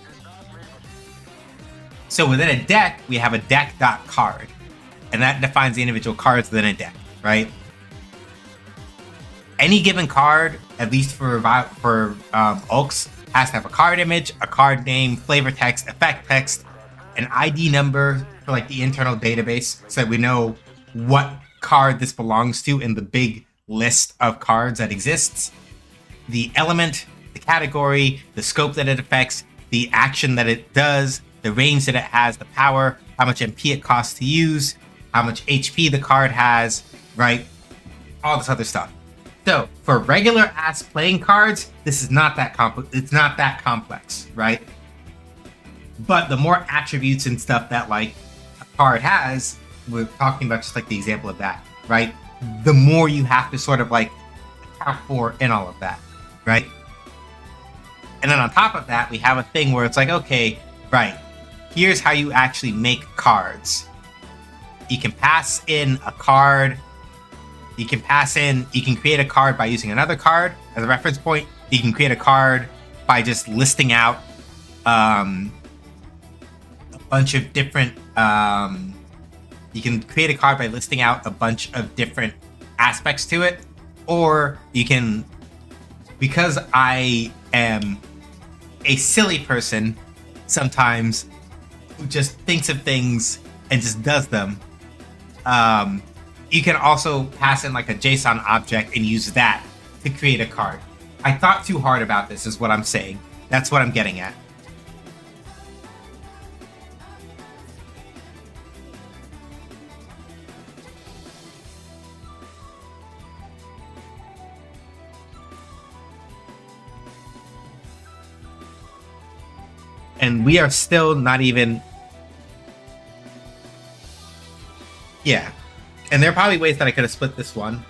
So within a deck, we have a deck.card, and that defines the individual cards within a deck, right? Any given card, at least for Ulks, has to have a card image, a card name, flavor text, effect text, an ID number for like the internal database, so that we know what card this belongs to in the big list of cards that exists, the element, the category, the scope that it affects, the action that it does, the range that it has, the power, how much MP it costs to use, how much HP the card has, right? All this other stuff. So for regular ass playing cards, this is not that it's not that complex, right? But the more attributes and stuff that like a card has, we're talking about just like the example of that, right? The more you have to sort of like account for in all of that, right? And then on top of that, we have a thing where it's like, okay, right, here's how you actually make cards. You can pass in a card. You can create a card by using another card as a reference point. You can create a card by just listing out a bunch of different you can create a card by listing out a bunch of different aspects to it, or you can, because I am a silly person sometimes who just thinks of things and just does them, you can also pass in like a JSON object and use that to create a card. I thought too hard about this is what I'm saying. That's what I'm getting at. And we are still not even... Yeah. And there are probably ways that I could have split this one.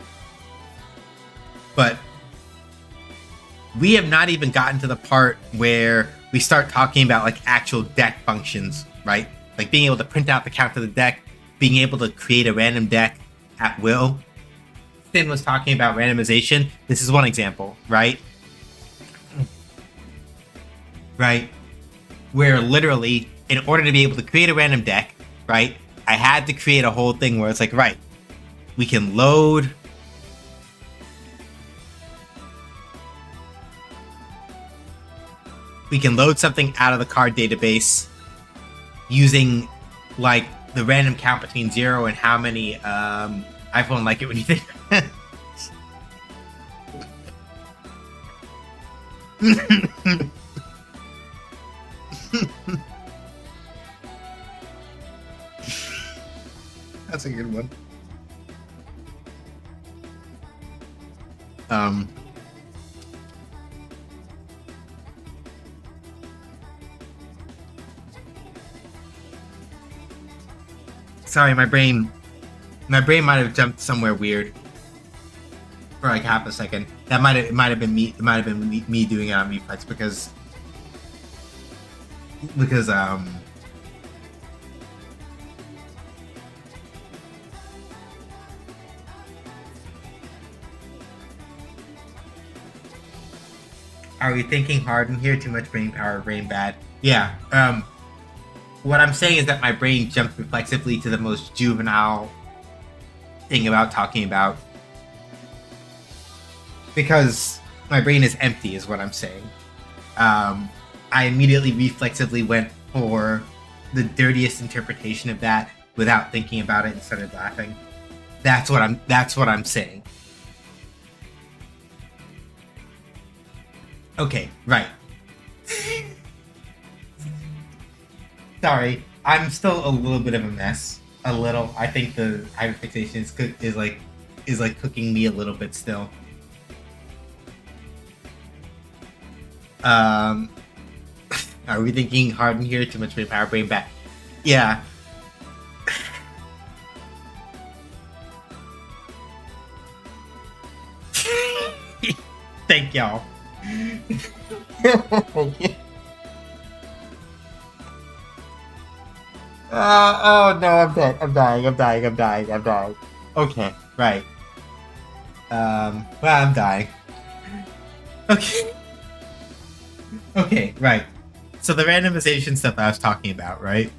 But we have not even gotten to the part where we start talking about like actual deck functions, right? Like being able to print out the count of the deck, being able to create a random deck at will. Finn was talking about randomization. This is one example, right? Right? Where literally, in order to be able to create a random deck, right, I had to create a whole thing where it's like, right, we can load something out of the card database using like the random count between 0 and how many iPhone like it when you think. That's a good one. Sorry, my brain might have jumped somewhere weird for like half a second. It might have been me doing it on reflex because are we thinking hard in here? Too much brain power, brain bad. Yeah. what I'm saying is that my brain jumped reflexively to the most juvenile thing about talking about, because my brain is empty, is what I'm saying. I immediately reflexively went for the dirtiest interpretation of that without thinking about it and started laughing. That's what I'm saying. Okay, right. Sorry, I'm still a little bit of a mess. A little. I think the hyperfixation is like cooking me a little bit still. Are we thinking hard in here? Too much brain power, brain back. Yeah. Thank y'all. Oh no, I'm dead. I'm dying. Okay, right. Well, I'm dying. Okay. Okay, right. So the randomization stuff I was talking about, right?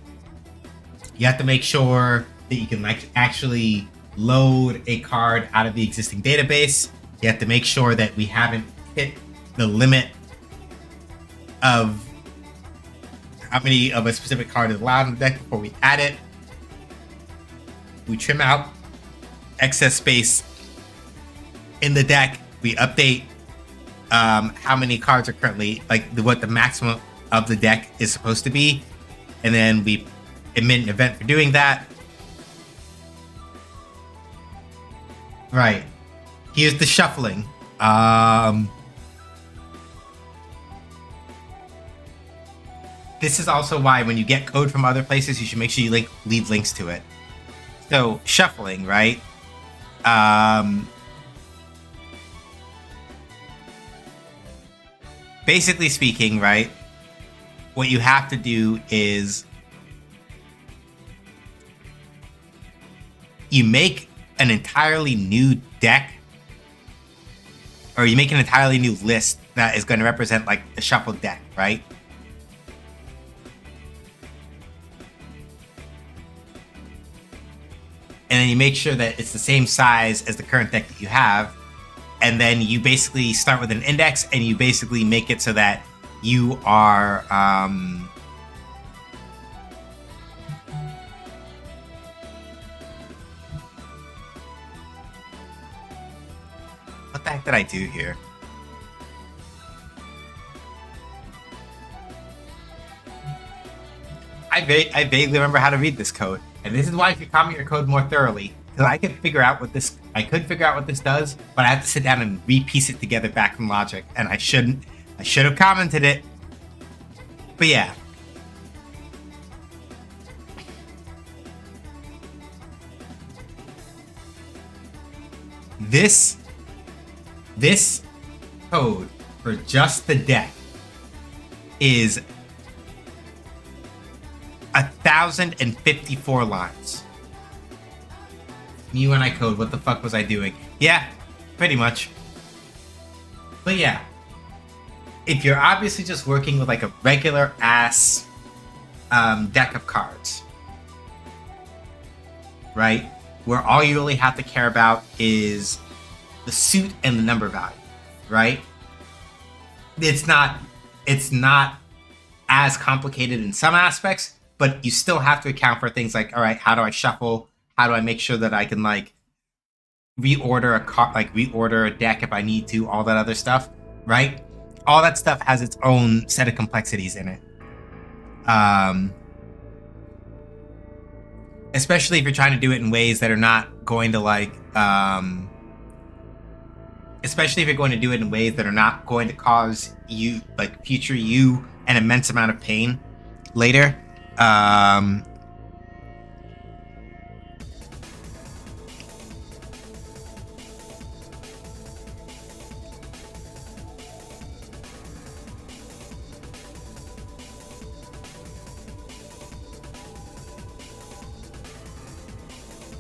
You have to make sure that you can like actually load a card out of the existing database. You have to make sure that we haven't hit the limit of how many of a specific card is allowed in the deck before we add it. We trim out excess space in the deck. We update how many cards are currently, like what the maximum of the deck is supposed to be, and then we emit an event for doing that. Right. Here's the shuffling. This is also why when you get code from other places, you should make sure you leave links to it. So shuffling, right? Basically speaking, right? What you have to do is you make an entirely new deck, or you make an entirely new list that is going to represent like the shuffled deck, right? And then you make sure that it's the same size as the current deck that you have. And then you basically start with an index and you basically make it so that you are what the heck did I do here? I vaguely remember how to read this code. And this is why I should comment your code more thoroughly. Because I could figure out what this does, but I have to sit down and re-piece it together back from logic. And I should have commented it. But yeah. This code for just the deck is 1,054 lines. You and I code, what the fuck was I doing? Yeah, pretty much. But yeah, if you're obviously just working with like a regular ass deck of cards, right? Where all you really have to care about is the suit and the number value, right? It's not as complicated in some aspects, but you still have to account for things like, all right, how do I shuffle? How do I make sure that I can like reorder a deck if I need to, all that other stuff, right? All that stuff has its own set of complexities in it. Especially if you're trying to do it in ways that are not going to like especially if you're going to do it in ways that are not going to cause you, like future you, an immense amount of pain later.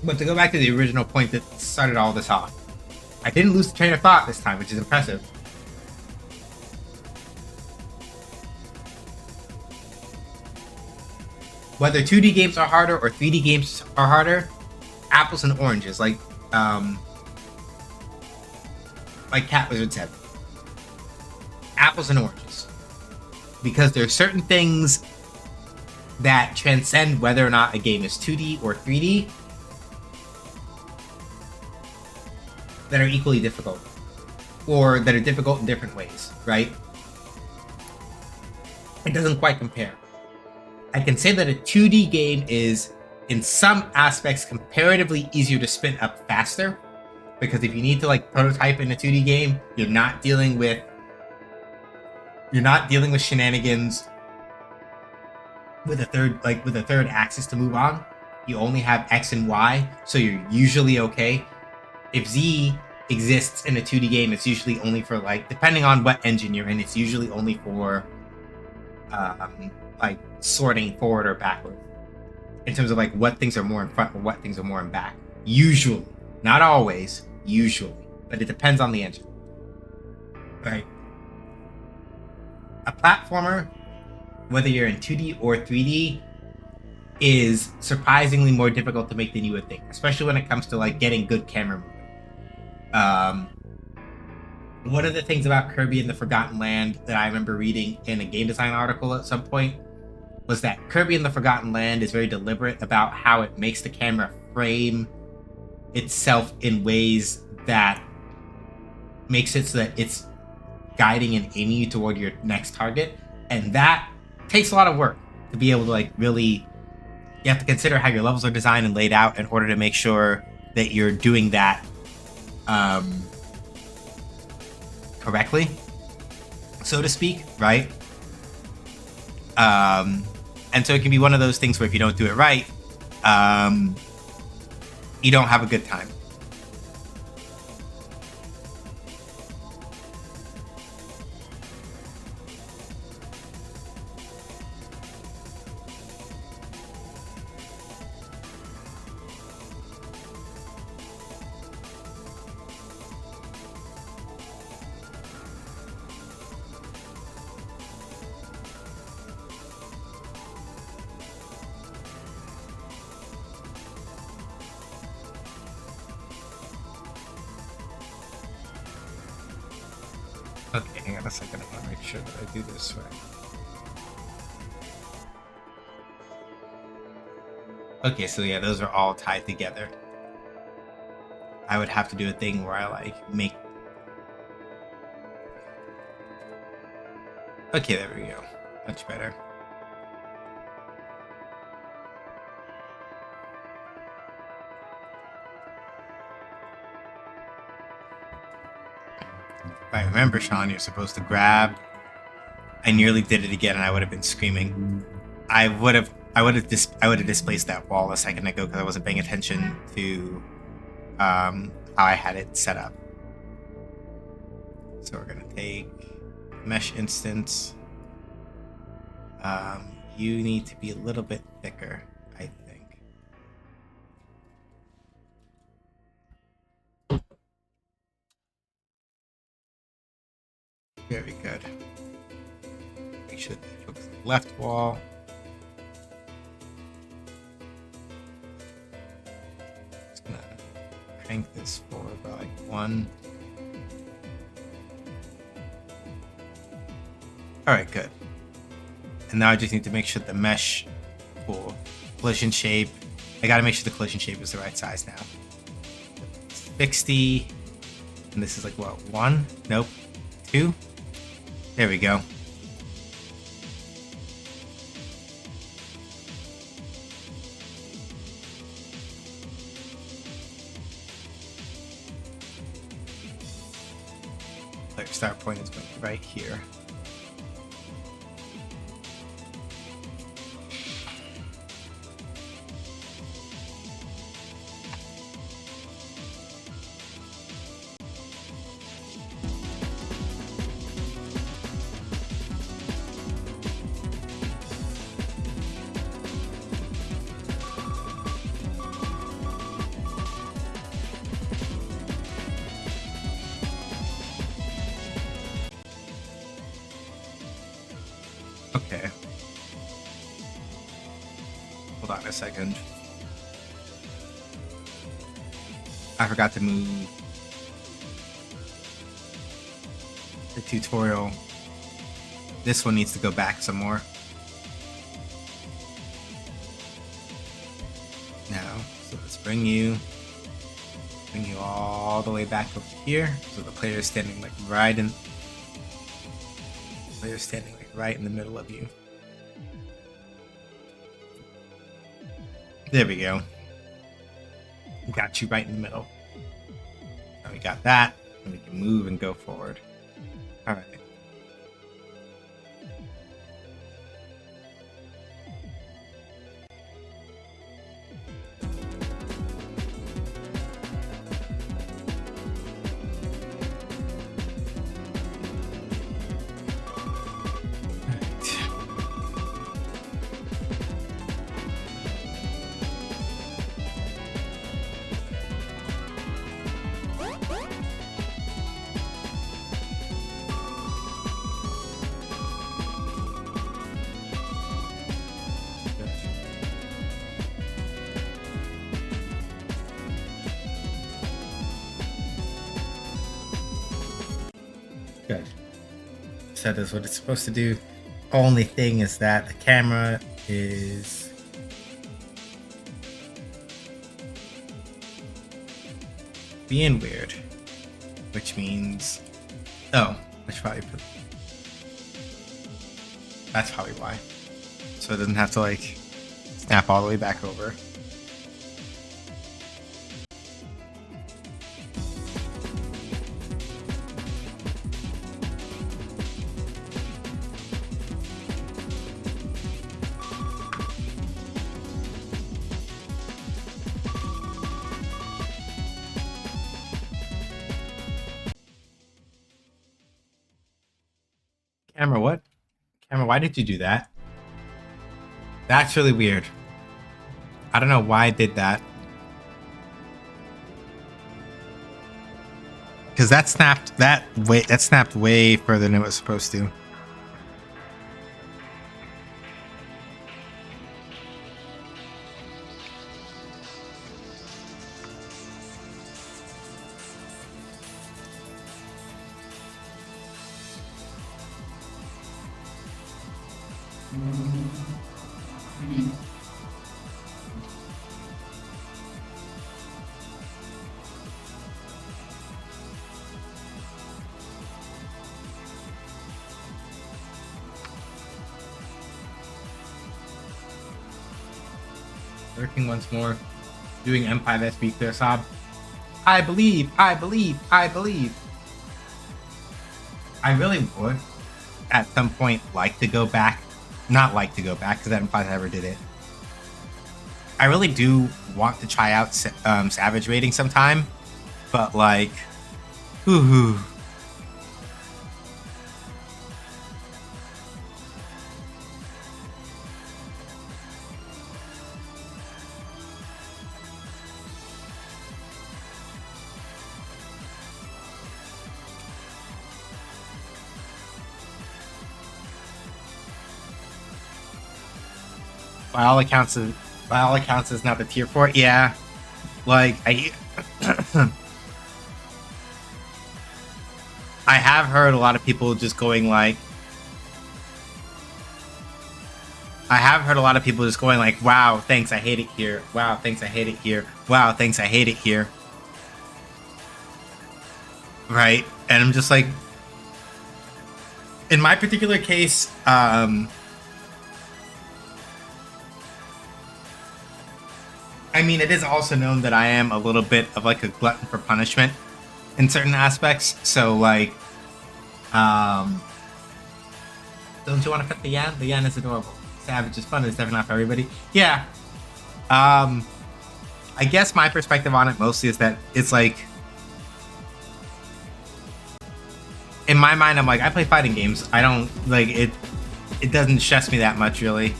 But to go back to the original point that started all this off, I didn't lose the train of thought this time, which is impressive. whether 2D games are harder or 3D games are harder, apples and oranges, like Cat Wizard said, apples and oranges, because there are certain things that transcend whether or not a game is 2D or 3D that are equally difficult, or that are difficult in different ways, right? It doesn't quite compare. I can say that a 2D game is, in some aspects, comparatively easier to spin up faster, because if you need to like prototype in a 2D game, you're not dealing with shenanigans with a third axis to move on. You only have X and Y, so you're usually okay. If Z exists in a 2D game, it's usually only for, like, depending on what engine you're in, it's usually only for like sorting forward or backward in terms of like what things are more in front or what things are more in back. Usually, not always, usually, but it depends on the engine. Right? A platformer, whether you're in 2D or 3D, is surprisingly more difficult to make than you would think, especially when it comes to like getting good camera movement. One of the things about Kirby and the Forgotten Land that I remember reading in a game design article at some point was that Kirby and the Forgotten Land is very deliberate about how it makes the camera frame itself in ways that makes it so that it's guiding and aiming you toward your next target. And that takes a lot of work to be able to like really, you have to consider how your levels are designed and laid out in order to make sure that you're doing that correctly, so to speak, right? And so it can be one of those things where if you don't do it right, you don't have a good time. Okay, hang on a second. I want to make sure that I do this right. Okay, so yeah, those are all tied together. I would have to do a thing where I like make... Okay, there we go. Much better. If I remember, Sean, you're supposed to grab. I nearly did it again, and I would have been screaming. I would have displaced that wall a second ago because I wasn't paying attention to how I had it set up. So we're gonna take mesh instance. You need to be a little bit thicker, I think. Very good. Make sure that you focus on the left wall. Just gonna crank this forward by like 1. Alright, good. And now I just need to make sure the mesh for collision shape, I gotta make sure the collision shape is the right size now. 60, and this is like what, 1? Nope, 2? There we go. Our start point is going to be right here. Hold on a second. I forgot to move the tutorial. This one needs to go back some more. Now, so let's bring you all the way back over here. So the player is standing like right in the middle of you. There we go. Got you right in the middle. Now we got that, and we can move and go forward. All right. Good. So that's what it's supposed to do. Only thing is that the camera is being weird, which means that's probably why. So it doesn't have to like snap all the way back over. Camera, what? Camera, why did you do that? That's really weird. I don't know why I did that. Because that snapped way further than it was supposed to. Lurking once more, doing M5SB clear sob. I believe. I really would, at some point, like to go back. Not like to go back, because I don't think I ever did it. I really do want to try out Savage rating sometime, but like, whoo. By all accounts, it's not the tier 4. Yeah, like I have heard a lot of people just going like, wow, thanks, I hate it here. Wow, thanks, I hate it here. Wow, thanks, I hate it here. Right, and I'm just like, in my particular case, I mean, it is also known that I am a little bit of like a glutton for punishment in certain aspects. So like, don't you want to pet the Yan? The Yan is adorable. Savage is fun. It's definitely not for everybody. Yeah. I guess my perspective on it mostly is that it's like, in my mind, I'm like, I play fighting games. I don't like it. It doesn't stress me that much, really.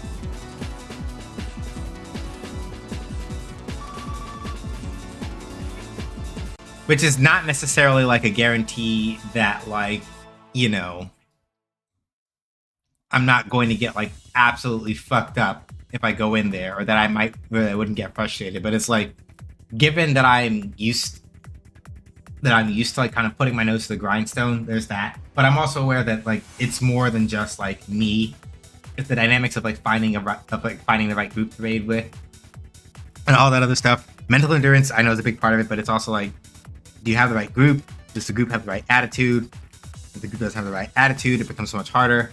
Which is not necessarily like a guarantee that, like, you know, I'm not going to get like absolutely fucked up if I go in there, or that I wouldn't get frustrated. But it's like, given that I'm used to like kind of putting my nose to the grindstone, there's that. But I'm also aware that like it's more than just like me. It's the dynamics of like finding the right group to raid with, and all that other stuff. Mental endurance, I know, is a big part of it, but it's also like, do you have the right group? Does the group have the right attitude? If the group doesn't have the right attitude, it becomes so much harder.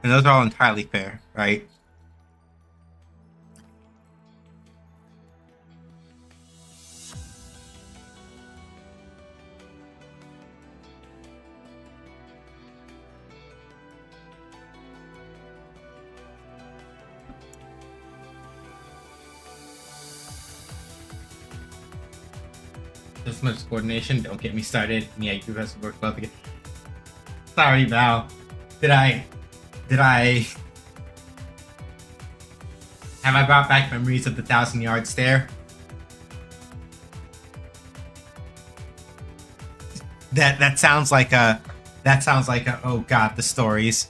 And those are all entirely fair, right? This much coordination, don't get me started. Yeah, you guys work well together. Sorry, Val. Did I have I brought back memories of the 1,000-yard stare? That sounds like a oh god, the stories.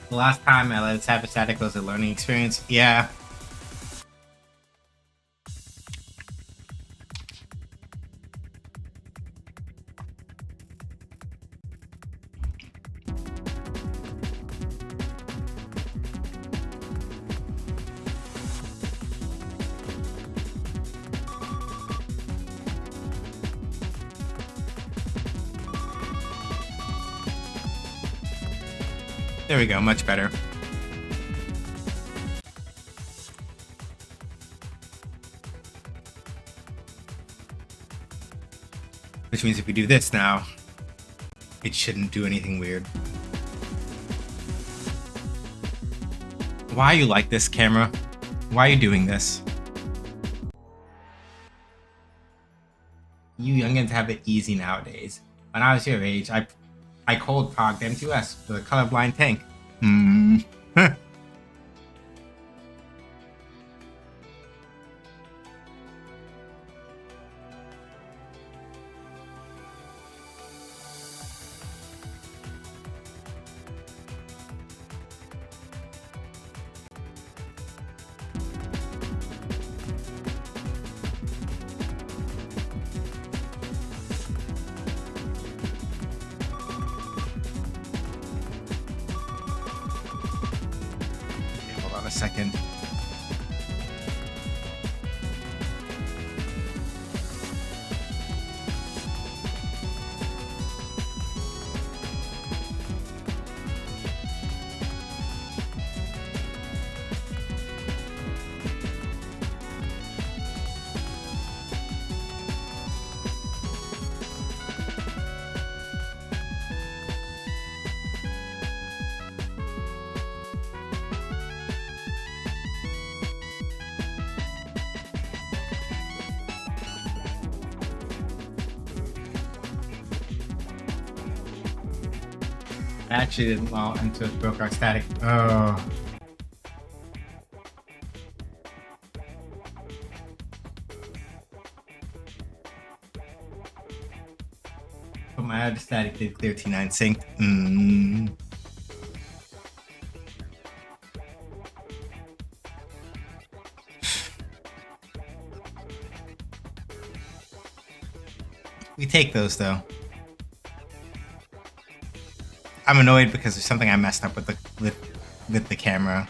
The last time I let it have a static was a learning experience. Yeah. There we go, much better. Which means if we do this now, it shouldn't do anything weird. Why are you like this, camera? Why are you doing this? You youngins have it easy nowadays. When I was your age, I cold progged M2S with a colorblind tank. A second. I actually didn't well into it, broke our static. Oh. But my other static did clear T9 sync. We take those though. I'm annoyed because there's something I messed up with the camera.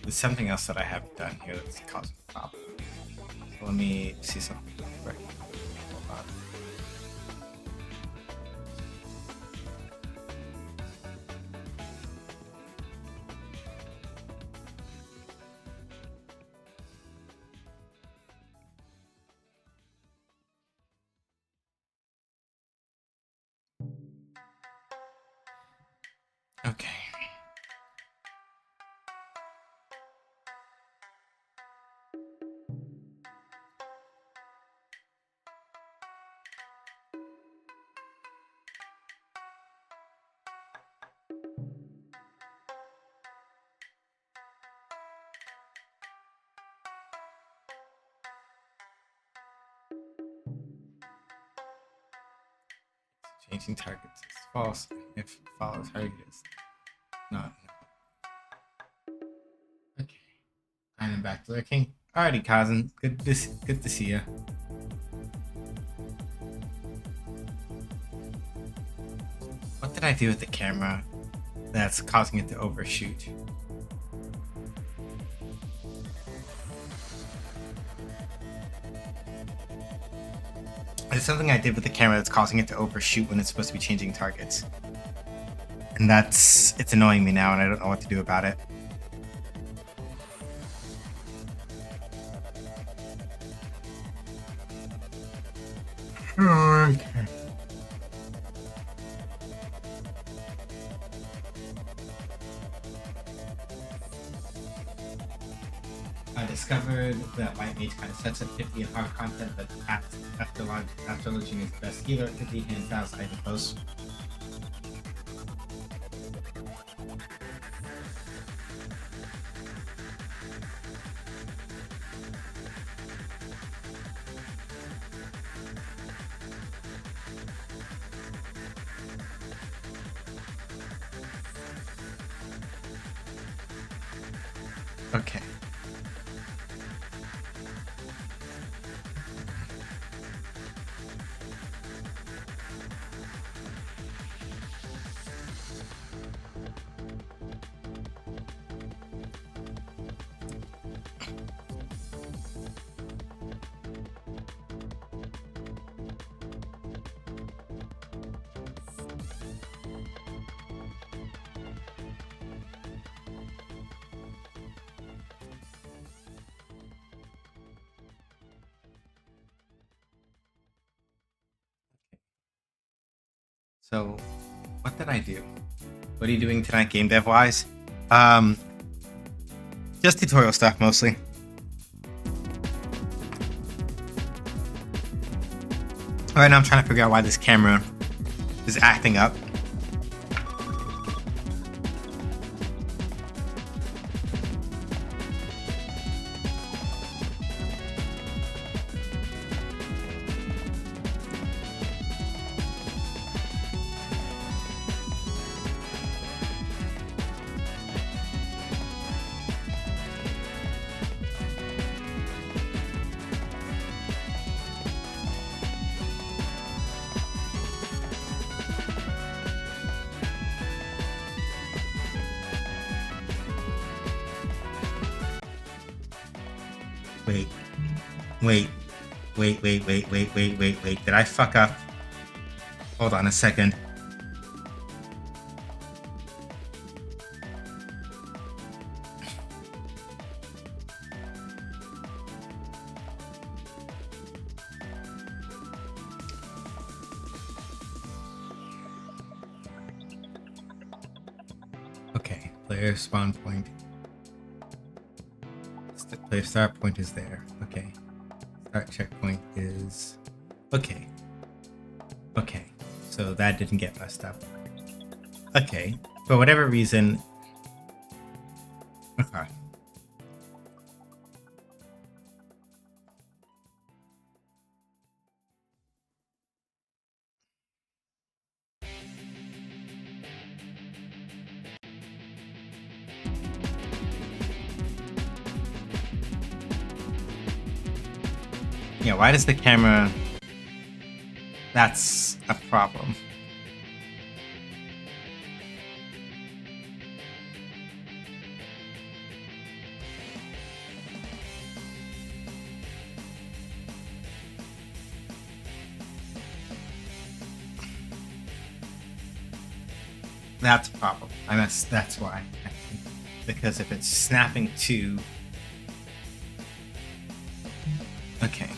there's something else that I haven't done here that's causing a problem. So let me see something quick. Hold on. Okay. Changing targets is false if follow target is not. Okay. I'm back lurking. Alrighty, cousin. Good to see you. What did I do with the camera that's causing it to overshoot? There's something I did with the camera that's causing it to overshoot when it's supposed to be changing targets. And it's annoying me now and I don't know what to do about it. Okay. I discovered that White Mage kind of sets at 50 in hard content, but after launching is the best healer at 50 hands down, so I even close. Okay. So, what did I do? What are you doing tonight, game dev wise? Just tutorial stuff mostly. Right now, I'm trying to figure out why this camera is acting up. Wait. Did I fuck up? Hold on a second. Okay, player spawn point. Player start point is there. Okay. Start checkpoint is... Okay. So that didn't get messed up. Okay. For whatever reason... Okay. Yeah, why does the camera... That's a problem. That's a problem. That's why. I think. Because if it's snapping to... Okay.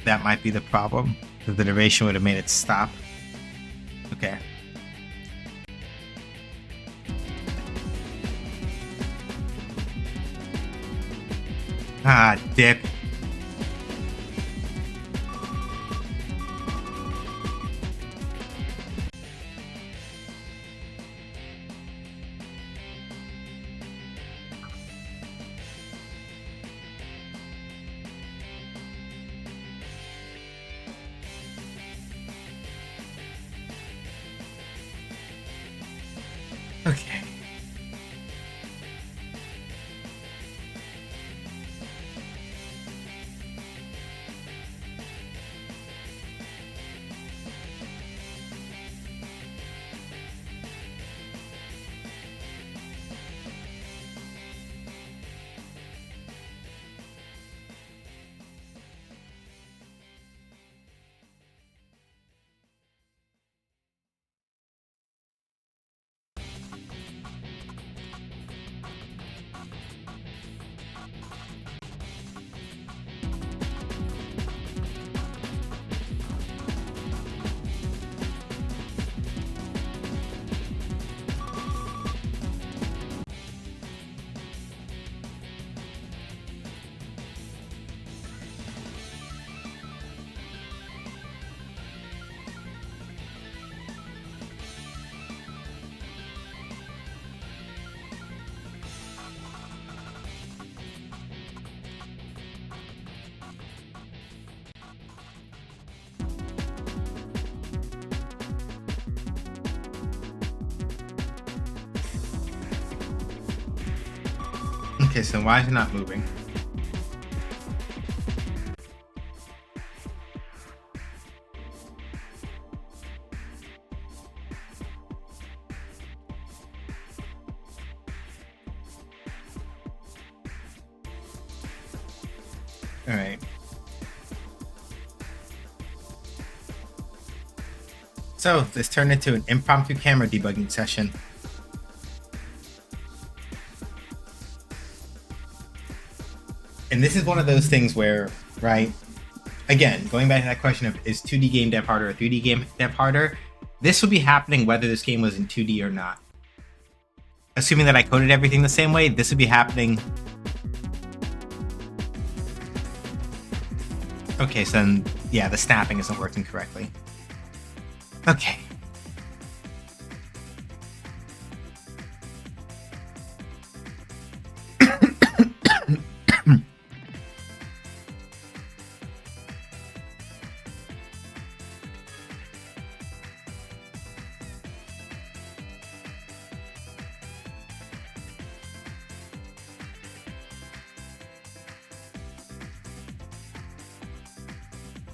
That might be the problem. The duration would have made it stop. Okay. Ah, dip. Okay. Okay, so why is it not moving? All right. So this turned into an impromptu camera debugging session. And this is one of those things where, right, again, going back to that question of is 2D game dev harder or 3D game dev harder, this would be happening whether this game was in 2D or not. Assuming that I coded everything the same way, this would be happening. Okay, so then, yeah, the snapping isn't working correctly. Okay.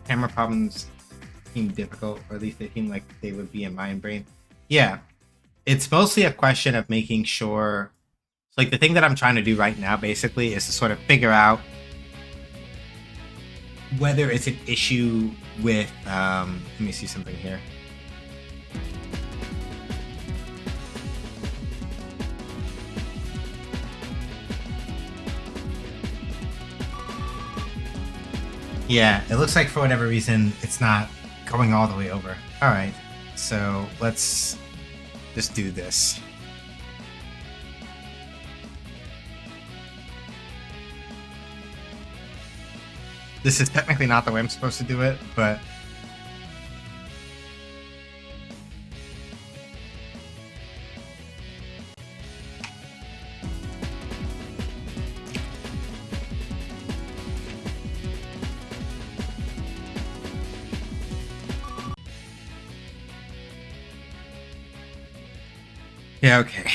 Camera problems seem difficult, or at least they seem like they would be in my brain. Yeah, it's mostly a question of making sure, like the thing that I'm trying to do right now basically is to sort of figure out whether it's an issue with, let me see something here. Yeah, it looks like for whatever reason, it's not going all the way over. All right, so let's just do this. This is technically not the way I'm supposed to do it, but... Yeah, okay.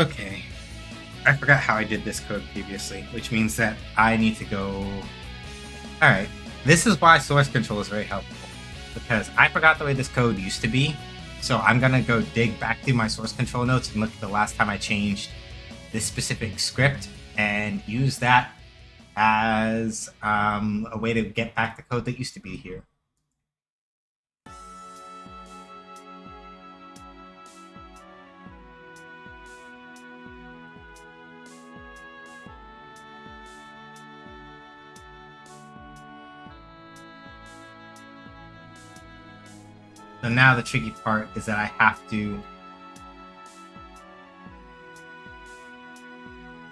Okay. I forgot how I did this code previously, which means that I need to go... Alright. This is why source control is very helpful. Because I forgot the way this code used to be. So I'm going to go dig back through my source control notes and look at the last time I changed this specific script and use that as a way to get back the code that used to be here. So now the tricky part is that I have to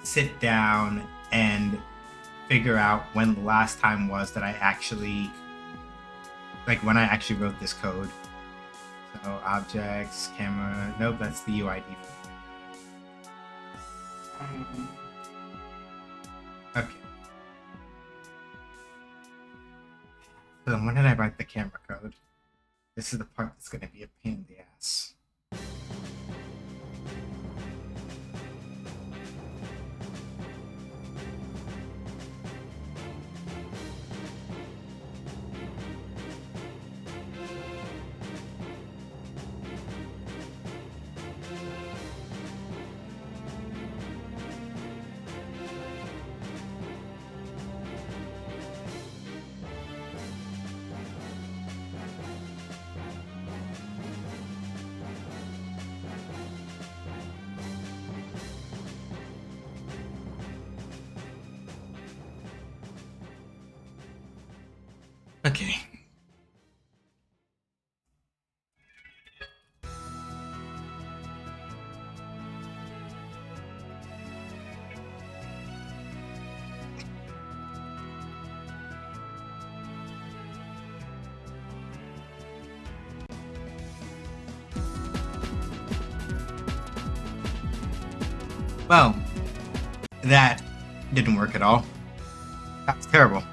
sit down and figure out when the last time was that I actually, like when I actually wrote this code. So objects, camera, nope, that's the UID. Okay. So then when did I write the camera code? This is the part that's going to be a pain in the ass. Okay. Well, that didn't work at all. That's terrible.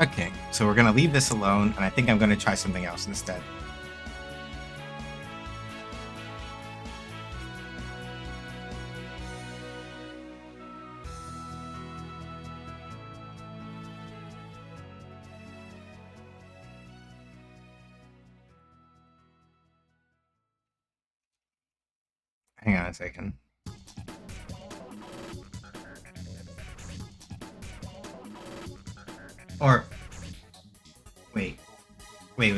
Okay, so we're going to leave this alone, and I think I'm going to try something else instead. Hang on a second. Or, wait. Wait.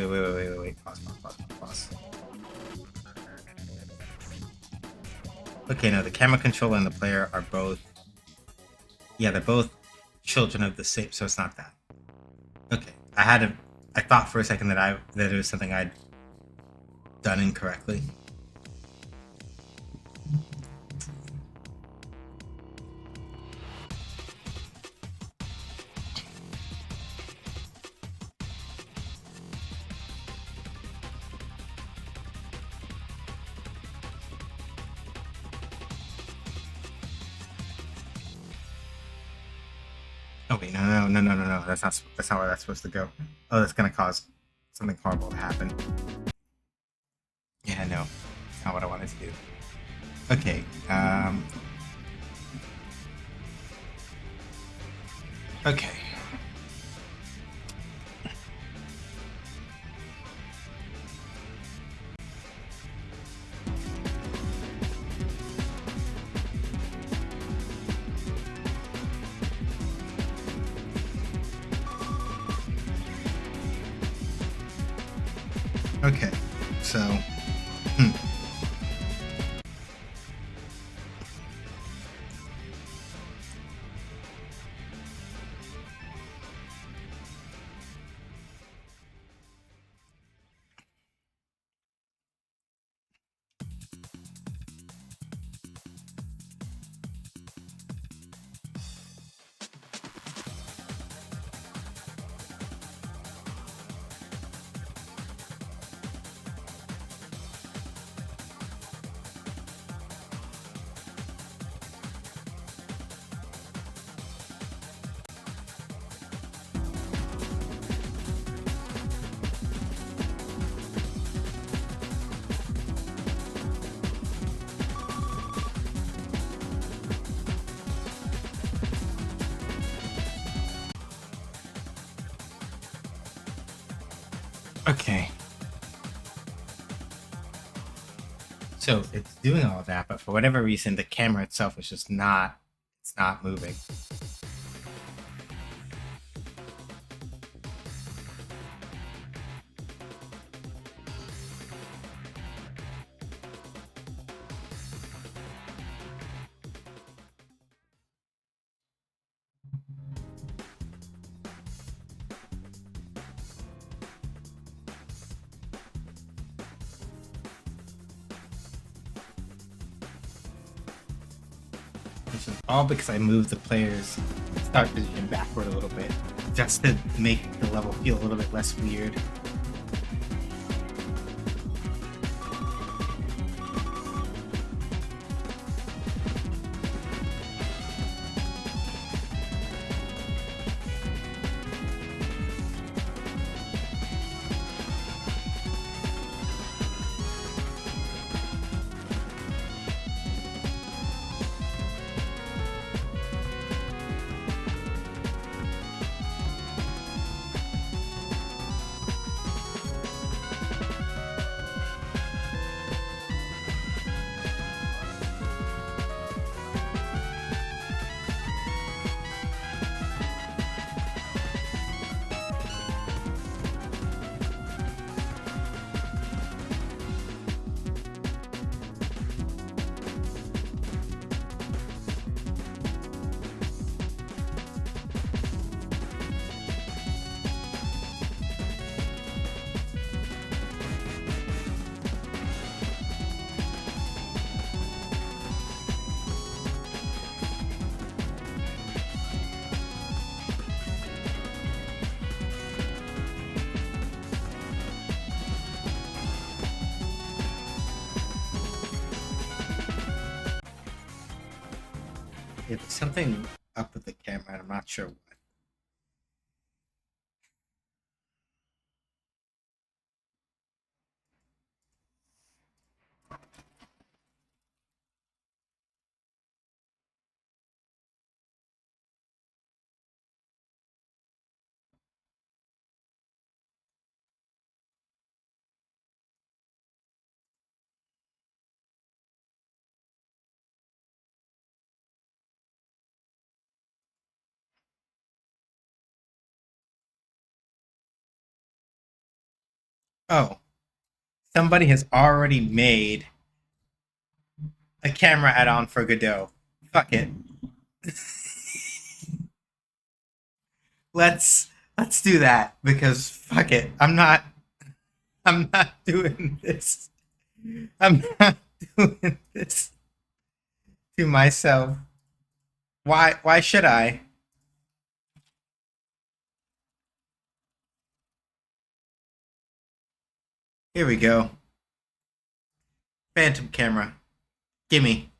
Pause. Okay, no, the camera controller and the player are both... Yeah, they're both children of the same, so it's not that. Okay, I thought for a second that it was something I'd done incorrectly. Oh wait, no. That's not where that's supposed to go. Oh, that's gonna cause something horrible to happen. Yeah, no. That's not what I wanted to do. Okay, okay. Okay, so... Okay. So it's doing all that, but for whatever reason, the camera itself is just not. It's not moving. Which is all because I moved the player's start position backward a little bit, just to make the level feel a little bit less weird. Yeah, there's something up with the camera, and I'm not sure what. Oh, somebody has already made a camera add-on for Godot. Fuck it. let's do that because fuck it. I'm not doing this. I'm not doing this to myself. Why should I? Here we go. Phantom camera. Gimme.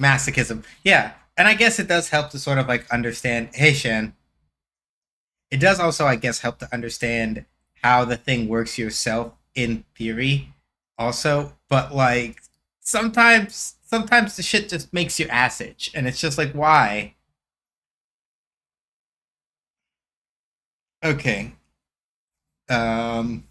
Masochism. Yeah. And I guess it does help to sort of like understand, hey Shan, it does also, I guess, help to understand how the thing works yourself in theory, also. But like sometimes the shit just makes your ass itch, and it's just like, why? Okay. Um.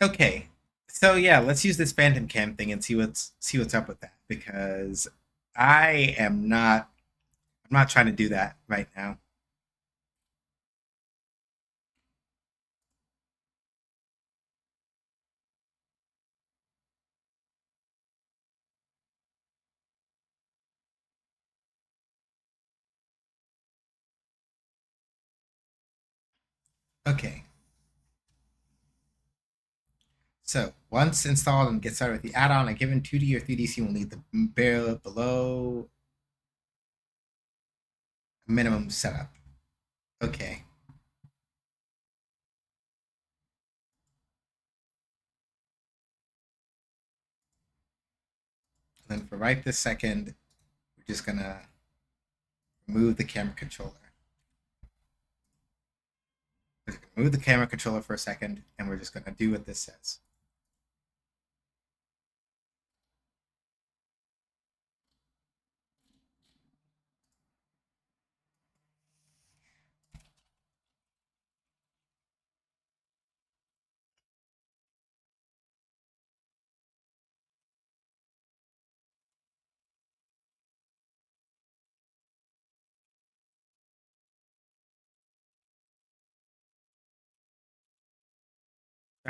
Okay. So yeah, let's use this phantom cam thing and see what's up with that because I am not. I'm not trying to do that right now. Okay. So once installed and get started with the add-on, a given 2D or 3D scene will need the barrel below minimum setup. Okay. And then for right this second, we're just gonna remove the camera controller. We're just gonna move the camera controller for a second, and we're just gonna do what this says.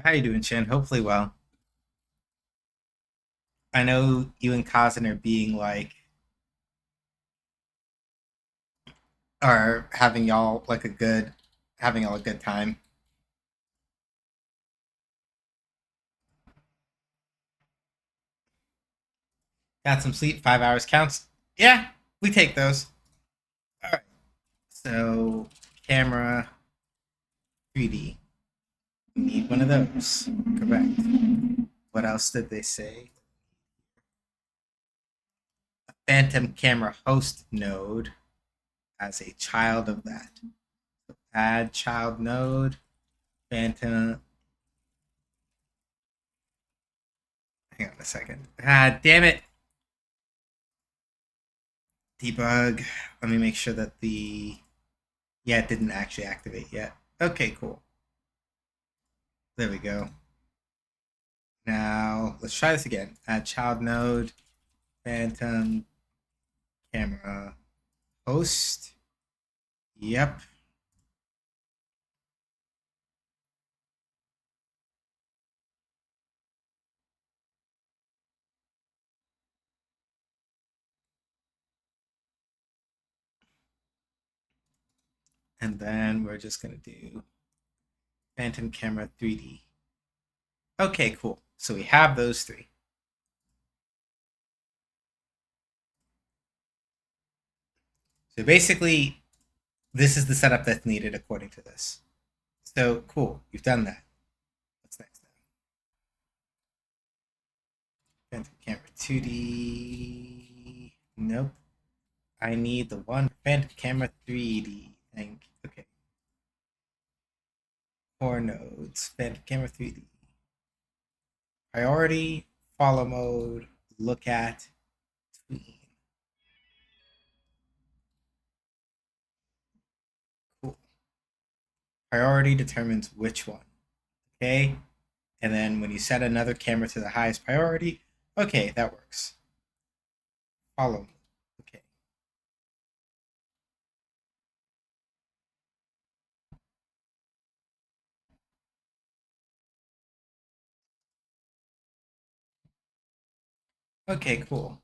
How you doing, Chin? Hopefully well. I know you and Kazan are being like, are having y'all like a good, having y'all a good time. Got some sleep, 5 hours counts. Yeah, we take those. All right. So camera 3D. We need one of those. Correct. What else did they say? A phantom camera host node as a child of that. So add child node. Phantom. Hang on a second. Ah, damn it. Debug. Let me make sure that the. Yeah, it didn't actually activate yet. Okay, cool. There we go. Now let's try this again. Add child node, phantom camera host. Yep. And then we're just gonna do phantom camera 3D. Okay, cool. So we have those three. So basically, this is the setup that's needed according to this. So cool, you've done that. What's next now? Phantom camera 2D. Nope. I need the one phantom camera 3D. Thank. Okay. 4 nodes. Phantom camera 3D. Priority, follow mode, look at, tween. Cool. Priority determines which one. Okay. And then when you set another camera to the highest priority, okay, that works. Follow mode. Okay. Okay, cool.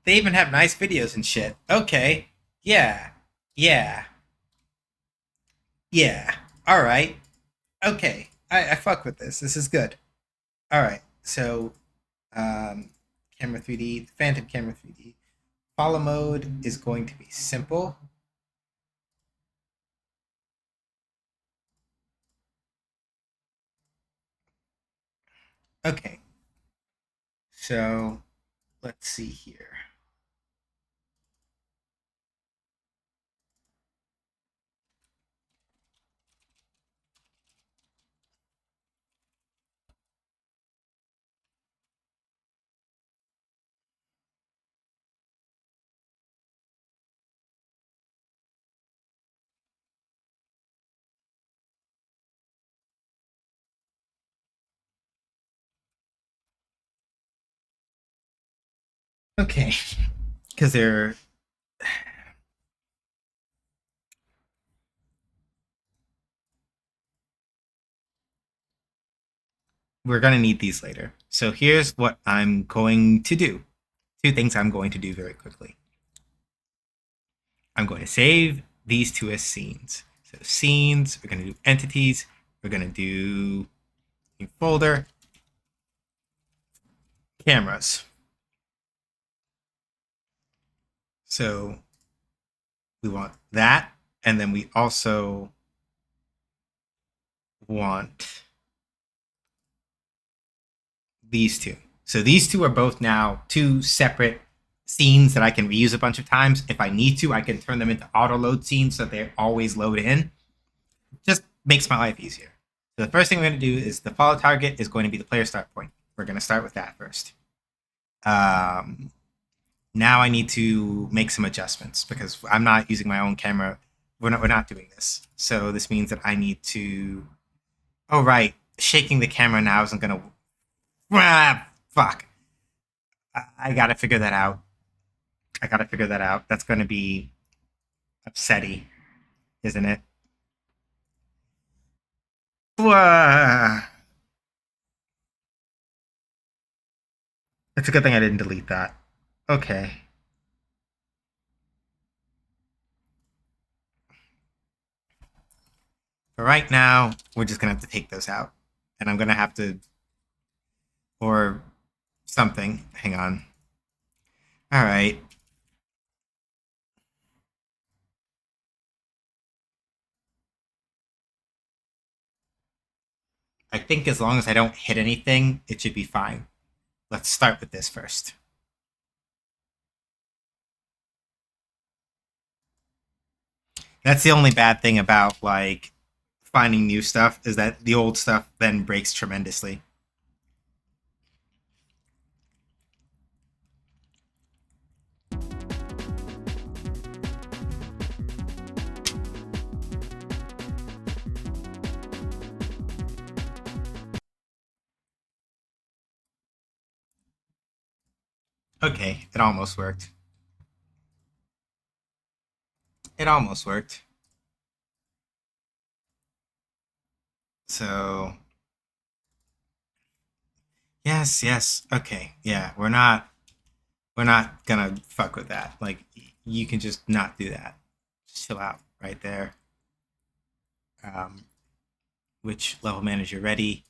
They even have nice videos and shit. Okay. Yeah. Yeah. Yeah. All right. Okay. I fuck with this. This is good. All right. So, camera 3D, Phantom camera 3D. Follow mode is going to be simple. Okay. So, let's see here. Okay. Because they're we're going to need these later. So here's what I'm going to do. Two things I'm going to do very quickly. I'm going to save these two as scenes. So scenes, we're going to do entities, we're going to do folder, cameras. So we want that, and then we also want these two. So these two are both now two separate scenes that I can reuse a bunch of times. If I need to, I can turn them into auto load scenes so they always load in. Just makes my life easier. So the first thing we're going to do is the follow target is going to be the player start point. We're going to start with that first. Now I need to make some adjustments because I'm not using my own camera. We're not doing this. So this means that I need to... Oh, right. Shaking the camera now isn't going to... Ah, fuck. I got to figure that out. That's going to be upsetty, isn't it? It's a good thing I didn't delete that. Okay. For right now, we're just going to have to take those out. And I'm going to have to... Or something. Hang on. Alright. I think as long as I don't hit anything, it should be fine. Let's start with this first. That's the only bad thing about, like, finding new stuff, is that the old stuff then breaks tremendously. Okay, it almost worked. It almost worked. So... Yes. Okay, yeah, we're not gonna fuck with that. Like, you can just not do that. Just chill out right there. Which level manager ready?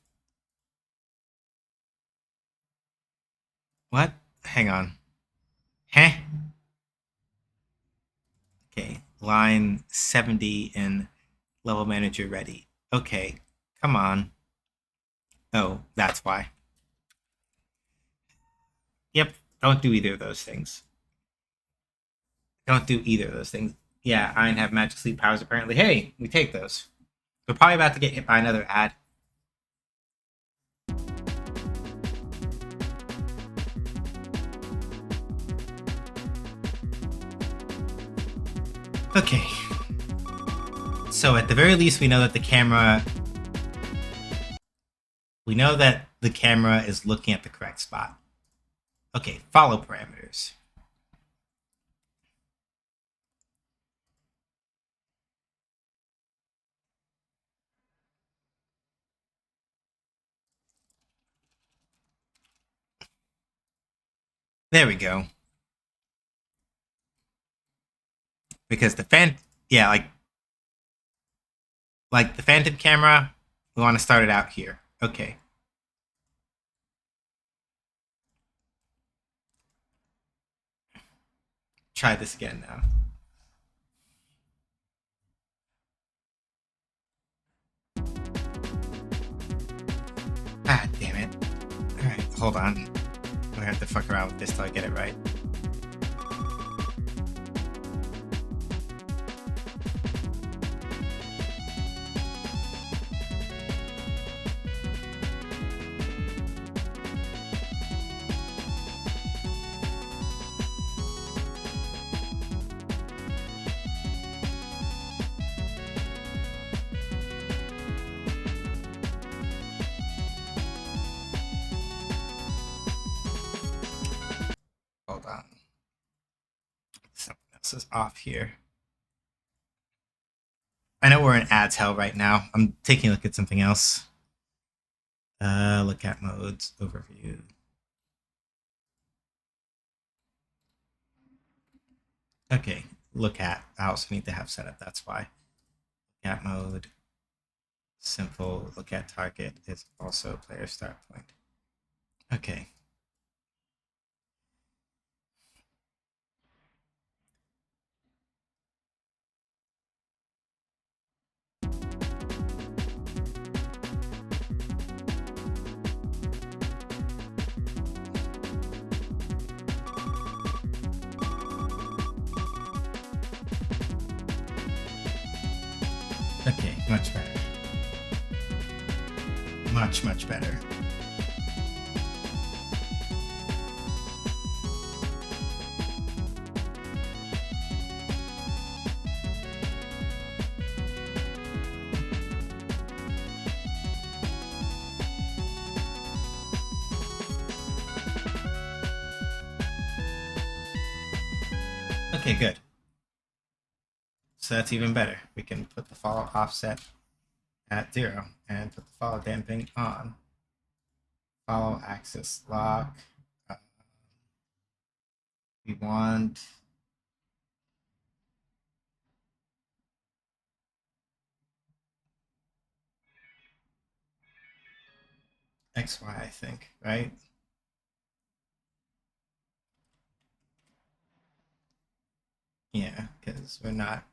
What? Hang on. Huh? Okay, line 70 in level manager ready. Okay, come on. Oh, that's why. Yep, don't do either of those things. Don't do either of those things. Yeah, I have magic sleep powers apparently. Hey, we take those. We're probably about to get hit by another ad. Okay. So at the very least, we know that the camera... We know that the camera is looking at the correct spot. Okay, follow parameters. There we go. Because the like the phantom camera, we want to start it out here. Okay. Try this again now. Ah, damn it. Alright, hold on. I have to fuck around with this till I get it right. Hold on. Something else is off here. I know we're in ads hell right now. I'm taking a look at something else. Look at modes, overview. Okay, look at. I also need to have setup, that's why. Look at mode. Simple look at target is also player start point. Okay. Okay, much better. Much, much better. Okay, good. So that's even better. We can put the follow offset at 0 and put the follow damping on. Follow axis lock. Uh, we want XY, I think, right? Yeah, because we're not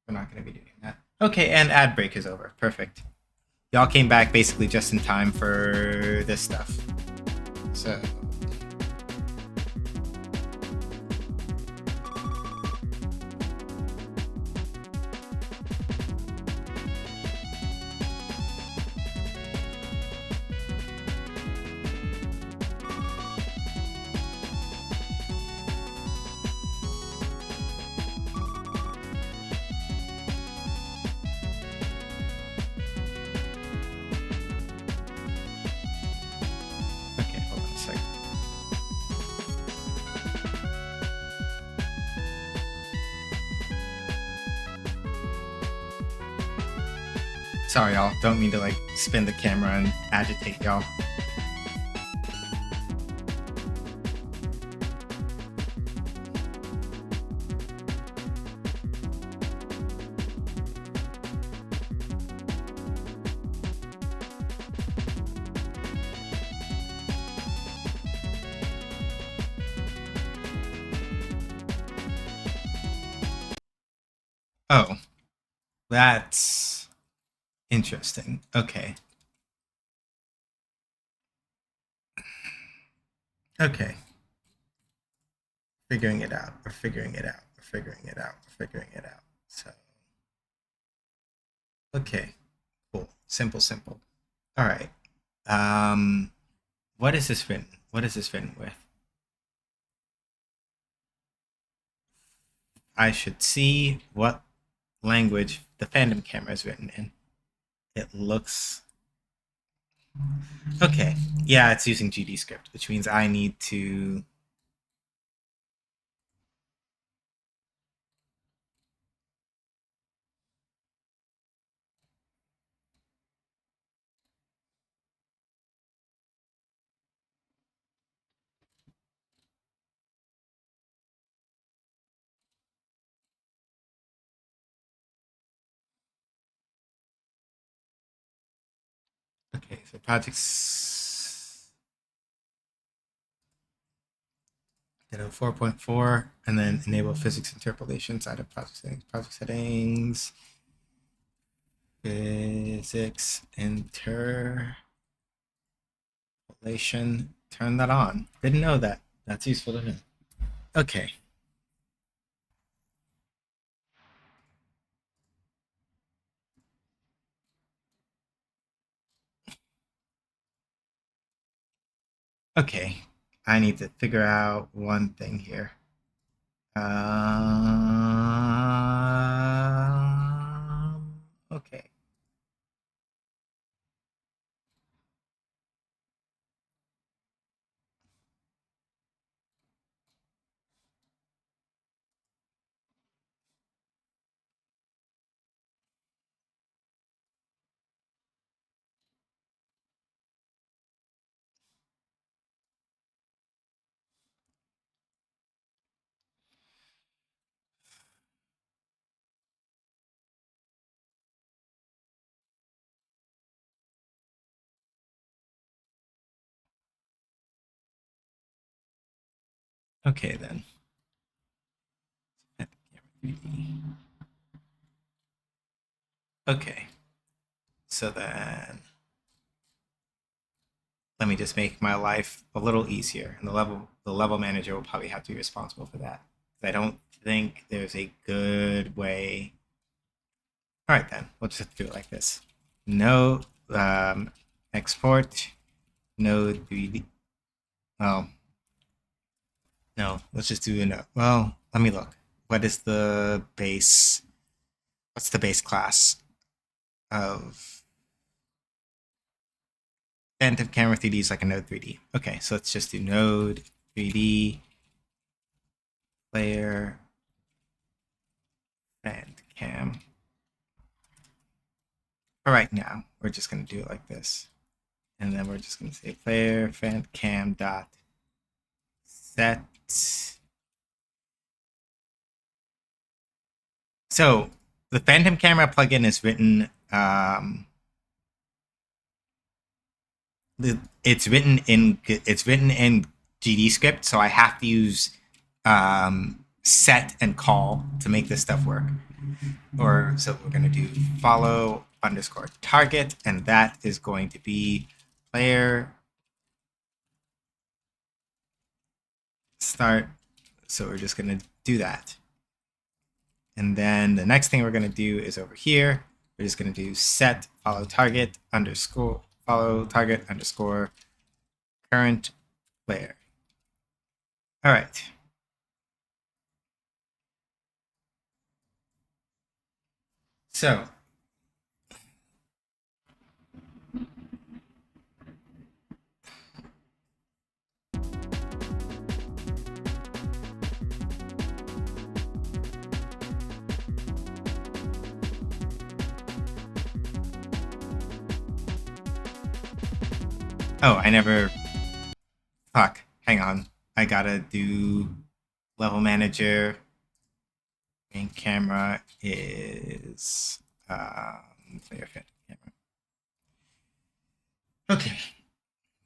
going to be doing that. Okay, and ad break is over. Perfect. Y'all came back basically just in time for this stuff. So okay, hold on a second. Sorry, y'all. Don't mean to like spin the camera and agitate y'all. Oh, that's interesting. Okay. Okay. Figuring it out. We're figuring it out. We're figuring it out. We're figuring it out. So, okay. Cool. Simple, simple. All right. What is this written? What is this written with? I should see what language the fandom camera is written in. It looks okay. Yeah, it's using GD script, which means I need to. Okay, so projects. Ditto 4.4, and then enable physics interpolation side of project settings. Project settings. Physics interpolation. Turn that on. Didn't know that. That's useful to know. Okay. Okay. I need to figure out one thing here. Okay. Okay then. Okay. So then let me just make my life a little easier, and the level manager will probably have to be responsible for that. I don't think there's a good way All right, then we'll just do it like this. No export node 3D. Well, no, let's just do a node. Well, let me look. What is the base? What's the base class of Phantom Camera 3D is like a node 3D. Okay, so let's just do node 3D player Phantom Cam. For right now, we're just gonna do it like this. And then we're just gonna say player Phantom Cam dot set. So the Phantom Camera plugin is written it's written in GD script, so I have to use set and call to make this stuff work. Or so we're gonna do follow underscore target, and that is going to be player start. So we're just gonna do that. And then the next thing we're gonna do is over here. We're just gonna do set follow target underscore follow target underscore current player. All right. So oh, I never fuck. Hang on. I gotta do level manager. Main camera is player phantom camera. Okay.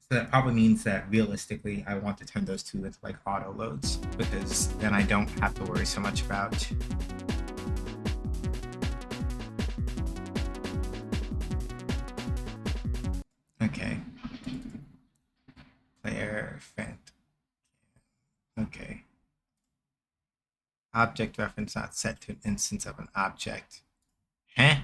So that probably means that realistically, I want to turn those two into like auto loads because then I don't have to worry so much about. Okay. Player phantom. Okay. Object reference not set to an instance of an object. Huh?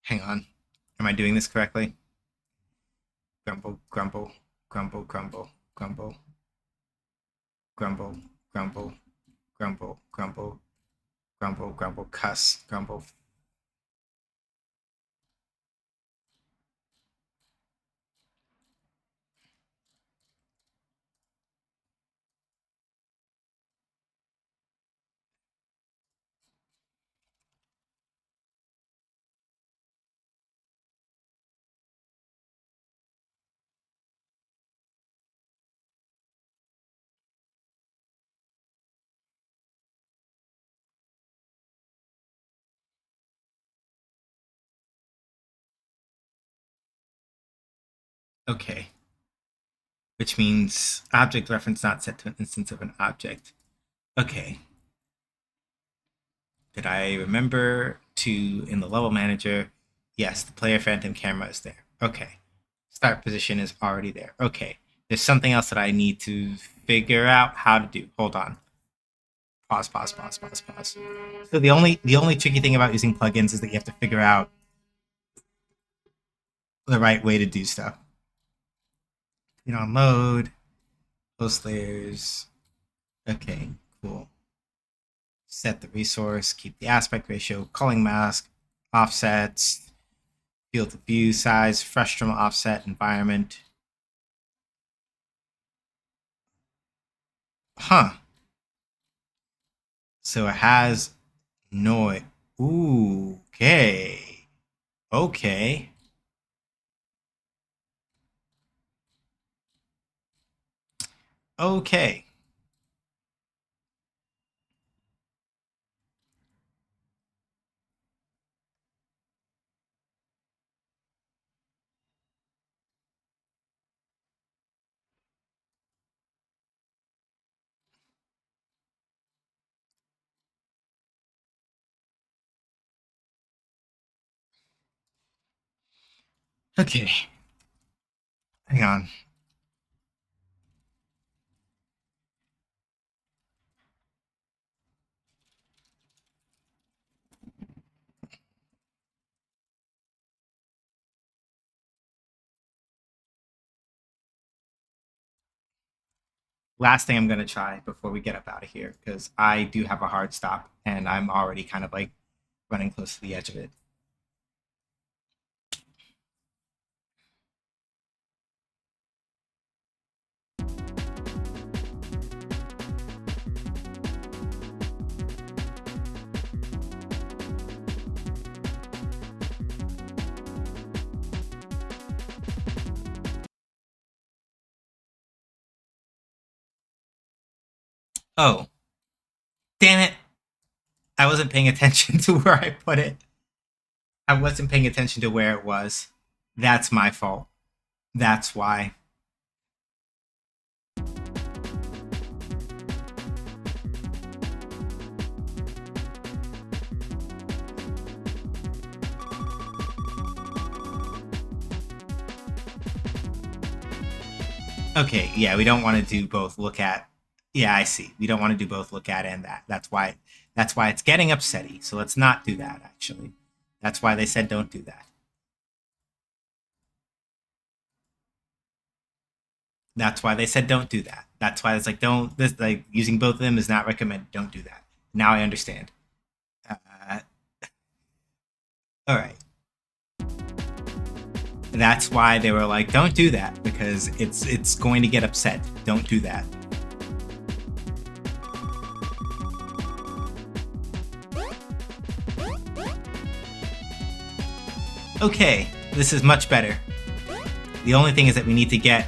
Hang on. Am I doing this correctly? Grumble, grumble, grumble, grumble, grumble, grumble, grumble, grumble, grumble, grumble, grumble, cuss, grumble. Okay. Which means object reference not set to an instance of an object. Okay. Did I remember to, in the level manager, yes, the player phantom camera is there. Okay. Start position is already there. Okay. There's something else that I need to figure out how to do. Hold on. Pause, pause, pause, pause, pause. So the only tricky thing about using plugins is that you have to figure out the right way to do stuff. You know, load, post layers. Okay, cool. Set the resource, keep the aspect ratio, culling mask, offsets, field of view size, frustum offset, environment. Huh. So it has noise. Ooh, okay. Okay. Okay. Okay. Hang on. Last thing I'm going to try before we get up out of here, because I do have a hard stop and I'm already kind of like running close to the edge of it. Oh, damn it. I wasn't paying attention to where I put it. I wasn't paying attention to where it was. That's my fault. That's why. Okay, yeah, we don't want to do both look at. Yeah, I see. We don't want to do both look at and that. That's why it's getting upsetty. So let's not do that actually. That's why they said don't do that. That's why they said don't do that. That's why it's like don't this like using both of them is not recommended. Don't do that. Now I understand. Uh, all right. That's why they were like, don't do that because it's going to get upset. Don't do that. Okay, this is much better. The only thing is that we need to get.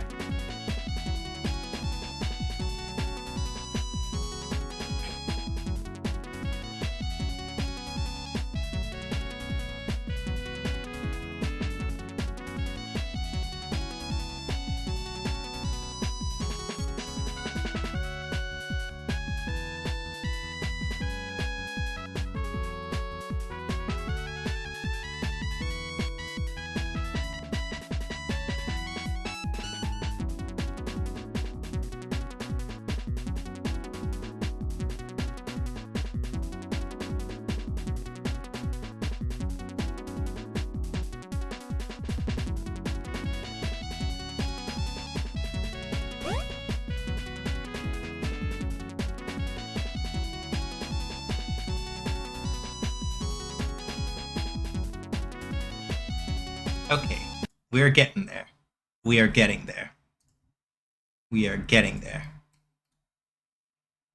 Okay, we're getting there. We are getting there. We are getting there.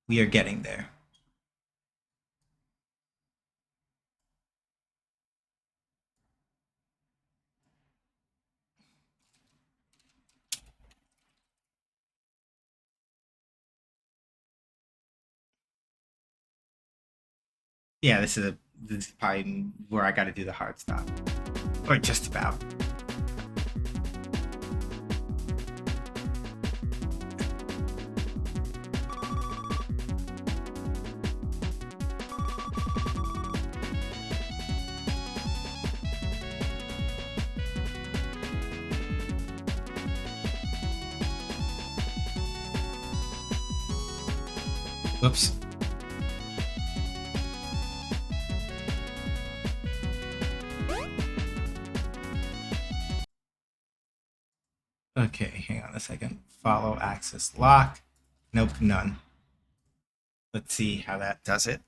We are getting there. Yeah, this is probably where I got to do the hard stop, or just about. Whoops. Okay, hang on a second. Follow access lock. Nope, none. Let's see how that does it.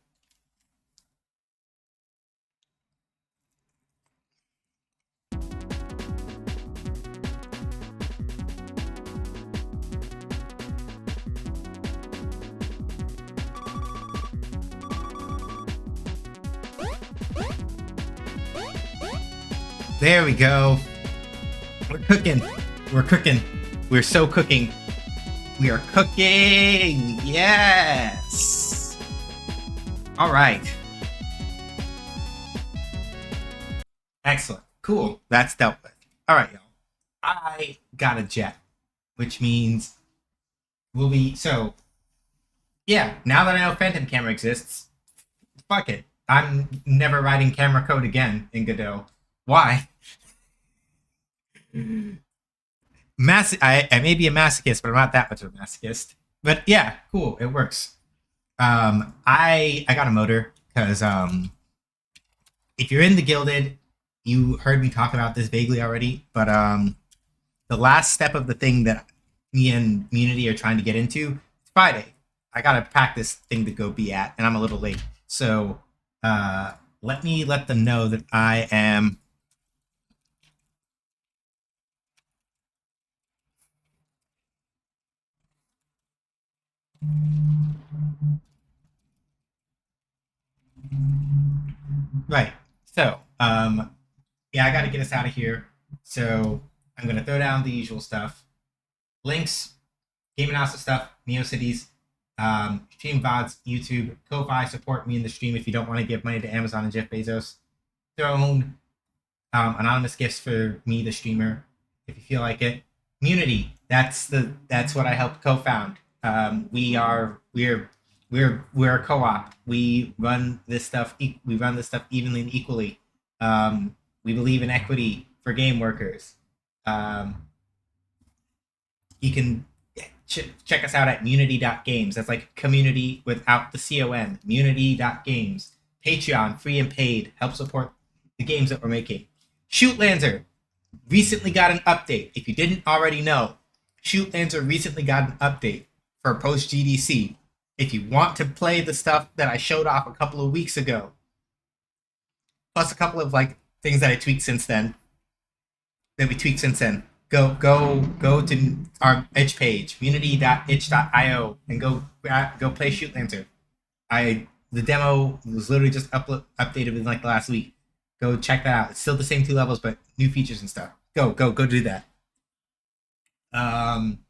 There we go. We're cooking. We're cooking. We're so cooking. We are cooking. Yes. All right. Excellent. Cool. That's dealt with. All right, y'all. I got a jet, which means we'll be so. Yeah. Now that I know Phantom Camera exists, fuck it. I'm never writing camera code again in Godot. Why? I may be a masochist, but I'm not that much of a masochist. But yeah, cool. It works. I got a motor because if you're in the Gilded, you heard me talk about this vaguely already. But the last step of the thing that me and Community are trying to get into is Friday. I gotta pack this thing to go be at, and I'm a little late. So let me let them know that I am. Right. So, yeah, I got to get us out of here. So I'm gonna throw down the usual stuff, links, game analysis stuff, NeoCities, stream VODs, YouTube, Ko-Fi, support me in the stream if you don't want to give money to Amazon and Jeff Bezos. Throne, anonymous gifts for me, the streamer, if you feel like it. Community, that's what I helped co-found. We're a co-op. We run this stuff. We run this stuff evenly and equally. We believe in equity for game workers. Um, you can check us out at munity.games. That's like community without the com. Munity.games. Patreon, free and paid. Help support the games that we're making. Shoot Lancer recently got an update. If you didn't already know, Shoot Lancer recently got an update for post GDC. If you want to play the stuff that I showed off a couple of weeks ago, plus a couple of like things that I tweaked since then, go to our itch page, unity.itch.io, and go play Shoot Lancer. The demo was literally just updated within like the last week. Go check that out. It's still the same 2 levels, but new features and stuff. Go do that. Um,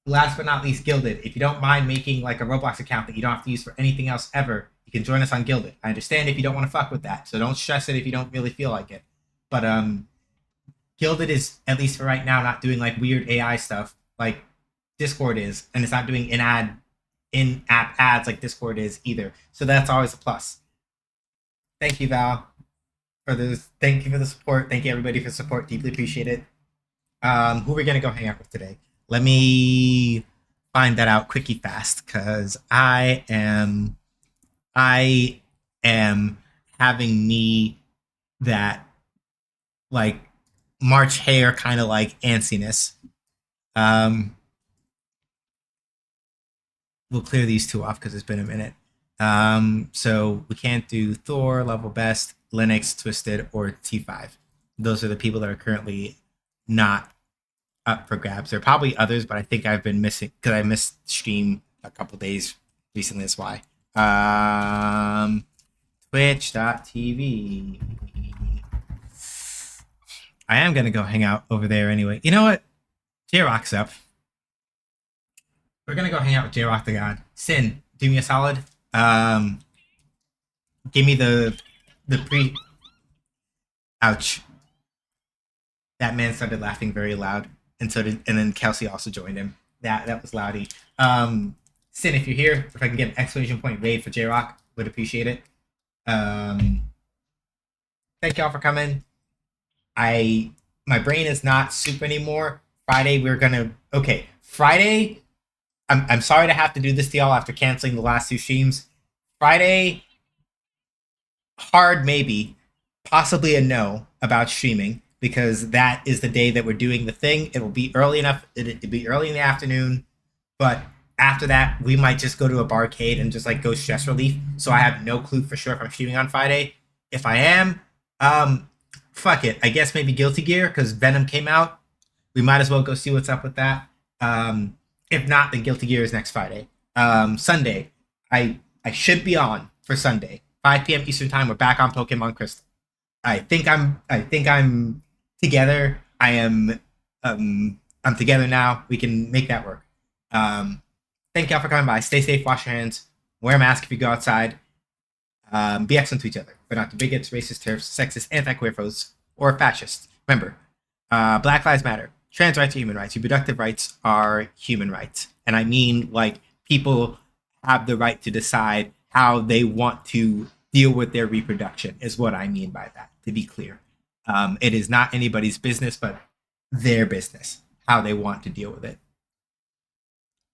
Last but not least, Gilded. If you don't mind making like a Roblox account that you don't have to use for anything else ever, you can join us on Gilded. I understand if you don't want to fuck with that, so don't stress it if you don't really feel like it. But Gilded is, at least for right now, not doing like weird AI stuff like Discord is, and it's not doing in-app ads like Discord is either. So that's always a plus. Thank you, Val, for this. Thank you for the support. Thank you everybody for the support. Deeply appreciate it. Who are we gonna go hang out with today? Let me find that out quickie fast, because I am having me that like March hair kind of like antsiness. Um, we'll clear these 2 off because it's been a minute. So we can't do Thor, Level Best, Linux, Twisted, or T5. Those are the people that are currently not up for grabs. There are probably others, but I think I've been missing because I missed stream a couple days recently. That's why. Twitch.tv. I am gonna go hang out over there anyway. You know what? J-Rock's up. We're gonna go hang out with J-Rock the God. Sin, do me a solid. Um, Give me the pre. Ouch. That man started laughing very loud, and and then Kelsey also joined him. That was loudy. Sin, if you're here, if I can get an exclamation point wave for J-Rock, would appreciate it. Thank y'all for coming. My brain is not soup anymore. Friday we're gonna Friday. I'm sorry to have to do this to y'all after canceling the last 2 streams. Friday, hard maybe, possibly a no about streaming, because that is the day that we're doing the thing. It will be early enough. It'll be early in the afternoon, but after that, we might just go to a barcade and just like go stress relief. So I have no clue for sure if I'm streaming on Friday. If I am, fuck it. I guess maybe Guilty Gear because Venom came out. We might as well go see what's up with that. If not, then Guilty Gear is next Friday. Sunday, I should be on for Sunday, 5 p.m. Eastern time. We're back on Pokemon Crystal. I think I'm together. I'm together now. We can make that work. Thank y'all for coming by. Stay safe, wash your hands, wear a mask if you go outside. Be excellent to each other, but not to bigots, racist, terrorists, sexist, anti-queer foes, or fascists. Remember, Black Lives Matter. Trans rights are human rights. Reproductive rights are human rights. And I mean, like, people have the right to decide how they want to deal with their reproduction, is what I mean by that, to be clear. It is not anybody's business, but their business, how they want to deal with it.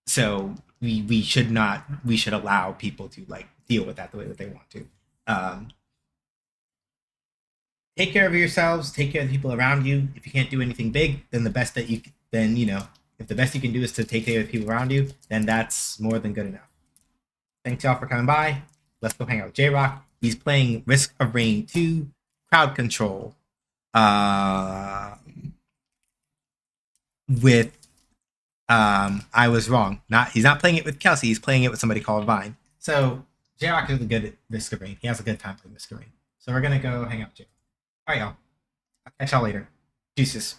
So we should not we should allow people to like deal with that the way that they want to. Um, take care of yourselves. Take care of the people around you. If you can't do anything big, then the best that you then you know if the best you can do is to take care of the people around you, then that's more than good enough. Thanks y'all for coming by. Let's go hang out with J Rock. He's playing Risk of Rain 2 Crowd Control. Uh, with I was wrong. Not he's not playing it with Kelsey. He's playing it with somebody called Vine. So J Rock is good at Risk of Rain. He has a good time playing Risk of Rain. So we're gonna go hang out with J. All right, y'all. I'll catch y'all later. Deuces.